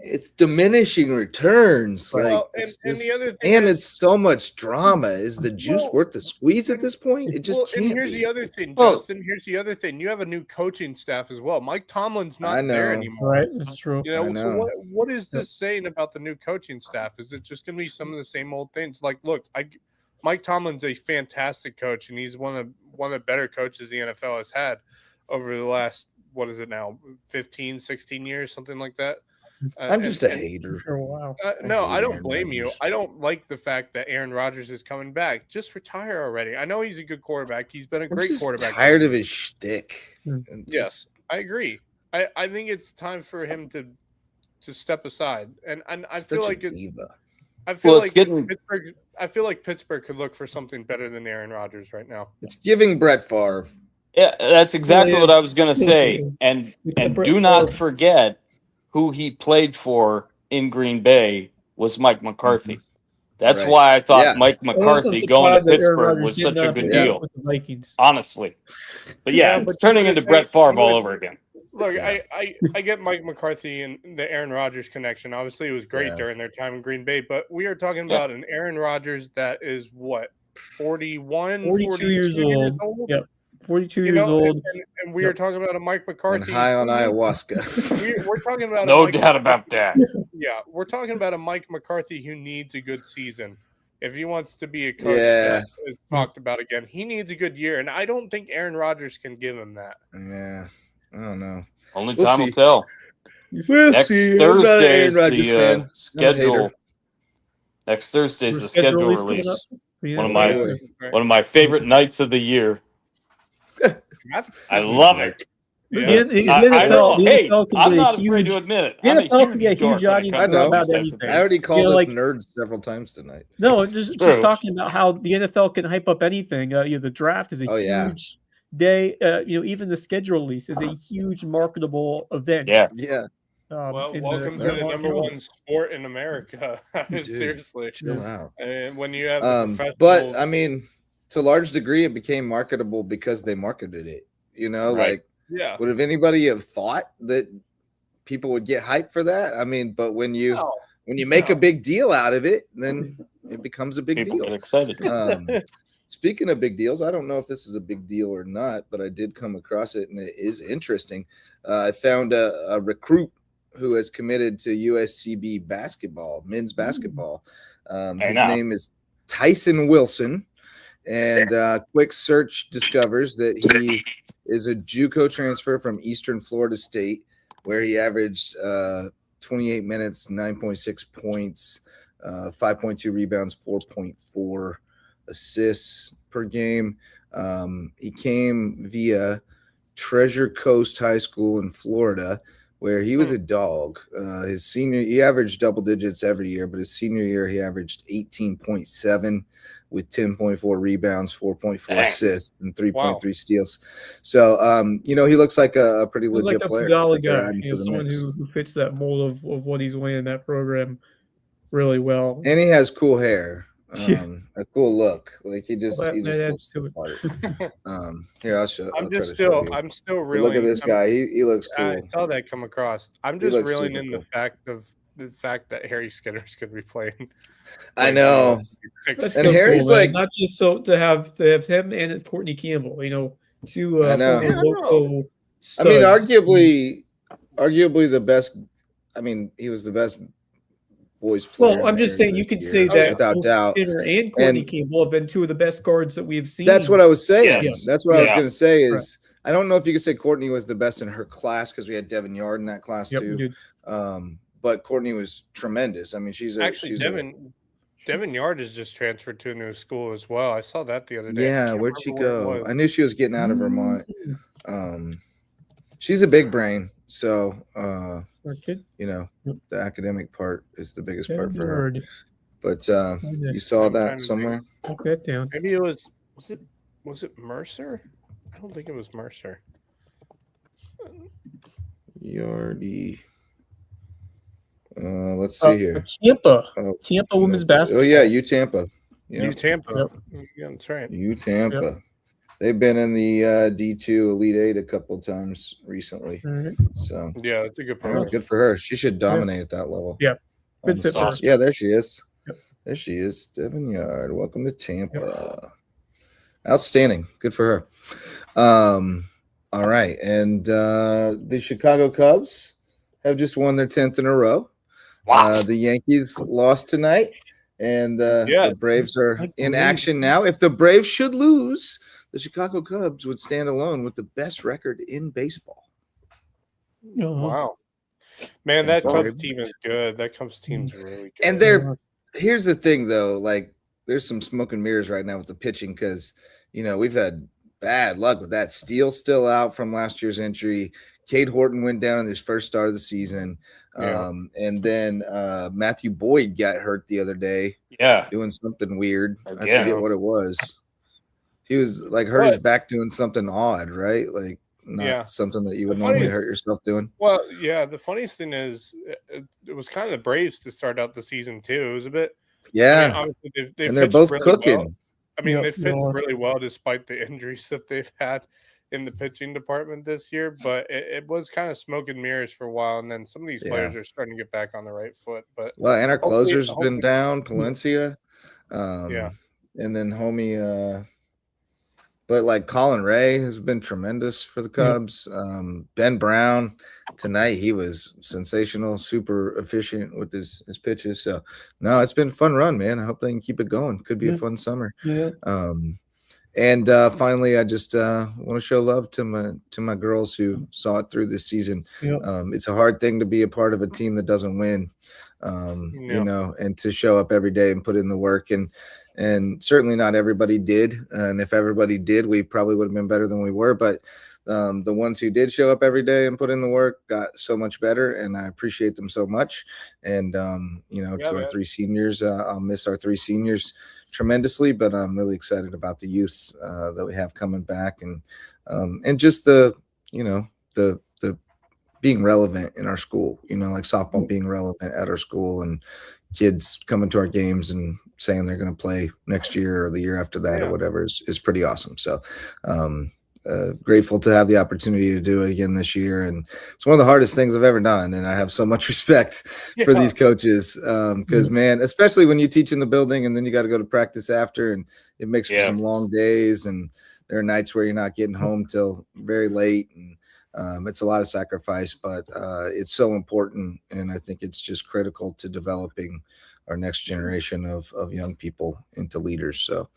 It's diminishing returns. Well, like, and the other thing and it's so much drama. Is the juice worth the squeeze at this point? It just can't. And here's the other thing, Justin. Here's the other thing. You have a new coaching staff as well. Mike Tomlin's not there anymore. Right, that's true. You know, so what is this saying about the new coaching staff? Is it just going to be some of the same old things? Like, look, Mike Tomlin's a fantastic coach, and he's one of the better coaches the NFL has had over the last, what is it now, 15, 16 years, something like that. I'm just a hater. For a while. No, I don't blame you. I don't like the fact that Aaron Rodgers is coming back. Just retire already. I know he's a good quarterback. He's been a great quarterback. Tired of his shtick. Yes, I agree. I think it's time for him to step aside, and I feel like I feel like Pittsburgh could look for something better than Aaron Rodgers right now. It's giving Brett Favre. Yeah, that's exactly what I was going to say. And do not forget who he played for in Green Bay was Mike McCarthy. That's why I thought Mike McCarthy going to Pittsburgh was such a good deal. With the Vikings. Honestly. But yeah, it's turning into Brett Favre all over again. Look, I get Mike McCarthy and the Aaron Rodgers connection. Obviously, it was great during their time in Green Bay, but we are talking about an Aaron Rodgers that is what, 42 years old. Yep. 42 years old. And we are talking about a Mike McCarthy. And high on ayahuasca. We're talking about no doubt about that. Yeah, we're talking about a Mike McCarthy who needs a good season. If he wants to be a coach that is talked about again, he needs a good year. And I don't think Aaron Rodgers can give him that. Yeah. I don't know. Only time will tell. Next Thursday is the schedule. Next Thursday is the schedule release. One of my favorite nights of the year. I love it. Yeah. I know. Hey, I'm not afraid to admit it. I'm a huge audience. I already called us nerds several times tonight. No, just talking about how the NFL can hype up anything. The draft is a huge day. Even the schedule release is a huge marketable event. Yeah. Well, welcome to the number one sport in America. Seriously, chill out. And when you have but I mean, to a large degree, it became marketable because they marketed it. Would have anybody have thought that people would get hyped for that? I mean, but when you make a big deal out of it, then it becomes a big people deal. Get excited. Speaking of big deals, I don't know if this is a big deal or not, but I did come across it, and it is interesting. I found a recruit who has committed to USCB basketball, men's basketball. His name is Tyson Wilson, and quick search discovers that he is a JUCO transfer from Eastern Florida State, where he averaged 28 minutes, 9.6 points, 5.2 rebounds, 4.4 assists per game. He came via Treasure Coast High School in Florida, where he was a dog. His senior, he averaged double digits every year, but his senior year, he averaged 18.7 with 10.4 rebounds, 4.4 assists, and 3.3 steals. So, he looks like a pretty legit like player. Like guy, someone who fits that mold of what he's winning in that program really well. And he has cool hair. Yeah. A cool look. Like he just adds looks to the it. part. Here, I'm still really look at this guy. He looks cool. I saw that come across. I'm just reeling in the fact that Harry Skinner's going to be playing. I know. That's and so Harry's cool, like not just so to have him and Courtney Campbell, two I know. Lowco studs. I mean, arguably the best. I mean, he was the best boys player. Well, I'm just saying you could say that without doubt. Skinner and Courtney Campbell have been two of the best guards that we've seen. That's what I was saying. Yes. That's what I was going to say is I don't know if you could say Courtney was the best in her class because we had Devin Yard in that class too. But Courtney was tremendous. I mean, Devin Yard is just transferred to a new school as well. I saw that the other day. Yeah, where'd she go? I knew she was getting out of Vermont. She's a big brain, so the academic part is the biggest part for her. But you saw that somewhere? Look that down. Maybe it was it Mercer? I don't think it was Mercer. Yardy. Let's see here. Tampa women's basketball. Oh yeah, Tampa. Yeah. Tampa. Yeah, that's right. Tampa. Yep. They've been in the D2 Elite 8 a couple of times recently. So yeah, that's a good point. Good for her. She should dominate at that level. Yeah. Good fit for her. Yeah, there she is. Yep. There she is. Devin Yard. Welcome to Tampa. Yep. Outstanding. Good for her. All right. And the Chicago Cubs have just won their 10th in a row. Wow. The Yankees lost tonight, and the Braves are in action now. If the Braves should lose, the Chicago Cubs would stand alone with the best record in baseball. Wow. Man, that Cubs team is good. That Cubs team's really good. And here's the thing, though. Like, there's some smoke and mirrors right now with the pitching because, we've had bad luck with that. Steele's still out from last year's injury. Cade Horton went down in his first start of the season. And then Matthew Boyd got hurt the other day. Yeah. Doing something weird. I forget what it was. He was like hurt his back doing something odd, right? Like not something that you would normally hurt yourself doing. Well, yeah. The funniest thing is it was kind of the Braves to start out the season too. It was a bit. Yeah. I mean, and they're both really cooking. Well. I mean, they've pitched really well despite the injuries that they've had in the pitching department this year, but it was kind of smoke and mirrors for a while, and then some of these players are starting to get back on the right foot. But and our closer's been down, Palencia, and then homie, but like Colin Ray has been tremendous for the Cubs. Ben Brown tonight, he was sensational, super efficient with his pitches. So no, it's been a fun run, man. I hope they can keep it going. Could be a fun summer. Yeah. And finally, I just want to show love to my girls who saw it through this season. It's a hard thing to be a part of a team that doesn't win, and to show up every day and put in the work. And certainly not everybody did. And if everybody did, we probably would have been better than we were. But the ones who did show up every day and put in the work got so much better, and I appreciate them so much. And to our three seniors, I'll miss our three seniors tremendously, but I'm really excited about the youth that we have coming back, and just the being relevant in our school, like softball being relevant at our school, and kids coming to our games and saying they're going to play next year or the year after that or whatever is pretty awesome. So grateful to have the opportunity to do it again this year. And it's one of the hardest things I've ever done. And I have so much respect for these coaches because, man, especially when you teach in the building and then you got to go to practice after, and it makes for some long days. And there are nights where you're not getting home till very late. And it's a lot of sacrifice, but it's so important. And I think it's just critical to developing our next generation of young people into leaders. So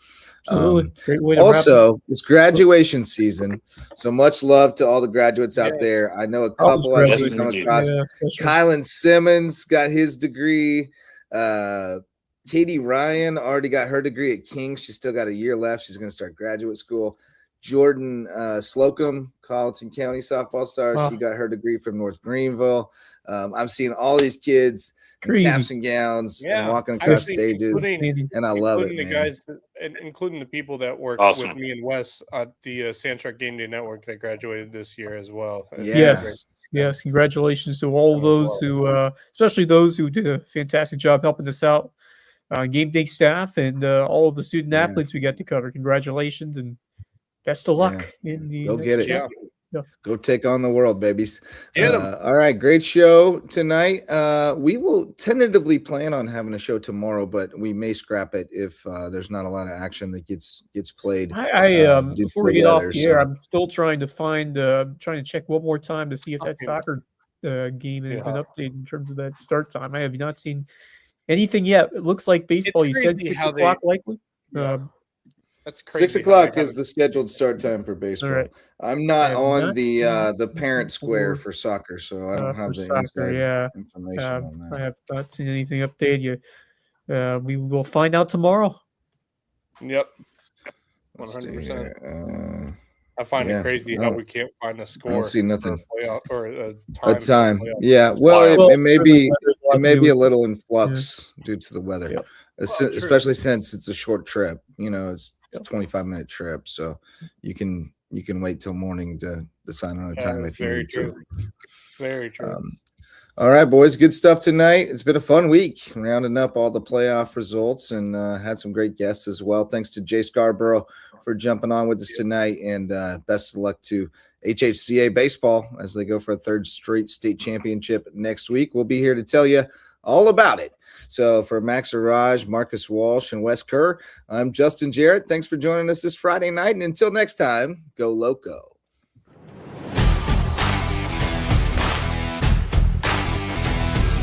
great way to also it's graduation season. So much love to all the graduates out there. I know a couple I've seen come across. Kylan Simmons got his degree. Katie Ryan already got her degree at King. She's still got a year left. She's going to start graduate school. Jordan Slocum, Colleton County softball star. She got her degree from North Greenville. I'm seeing all these kids in caps and gowns and walking across stages, and I love it, the guys, including the people that work with me and Wes at the Sandtrack Game Day Network that graduated this year as well. Yes, congratulations to all of those who, especially those who did a fantastic job helping us out, game day staff, and all of the student athletes we got to cover. Congratulations and best of luck in the Go get it. Yeah. Go take on the world, babies. All right, great show tonight. We will tentatively plan on having a show tomorrow, but we may scrap it if there's not a lot of action that gets played. Before we get off the air, I'm still trying to find, trying to check one more time to see if that soccer game has been updated in terms of that start time. I have not seen anything yet. It looks like baseball. You said 6 o'clock likely. That's crazy. 6 o'clock is the scheduled start time for baseball. Right. I'm not on the parent square for soccer, so I don't have the inside information on that. I have not seen anything updated yet. We will find out tomorrow. Yep. 100%. I find it crazy how we can't find a score. I don't see nothing. Or a time. Yeah. Well, it may be a little in flux due to the weather. Yep. Especially since it's a short trip. It's a 25-minute trip, so you can wait till morning to decide on a time if you need to. Very true. All right, boys, good stuff tonight. It's been a fun week, rounding up all the playoff results, and had some great guests as well. Thanks to Jay Scarbro for jumping on with us tonight, and best of luck to HHCA baseball as they go for a third straight state championship next week. We'll be here to tell you all about it. So for Max Araj, Marcus Walsh, and Wes Kerr, I'm Justin Jarrett. Thanks for joining us this Friday night. And until next time, go Lowco.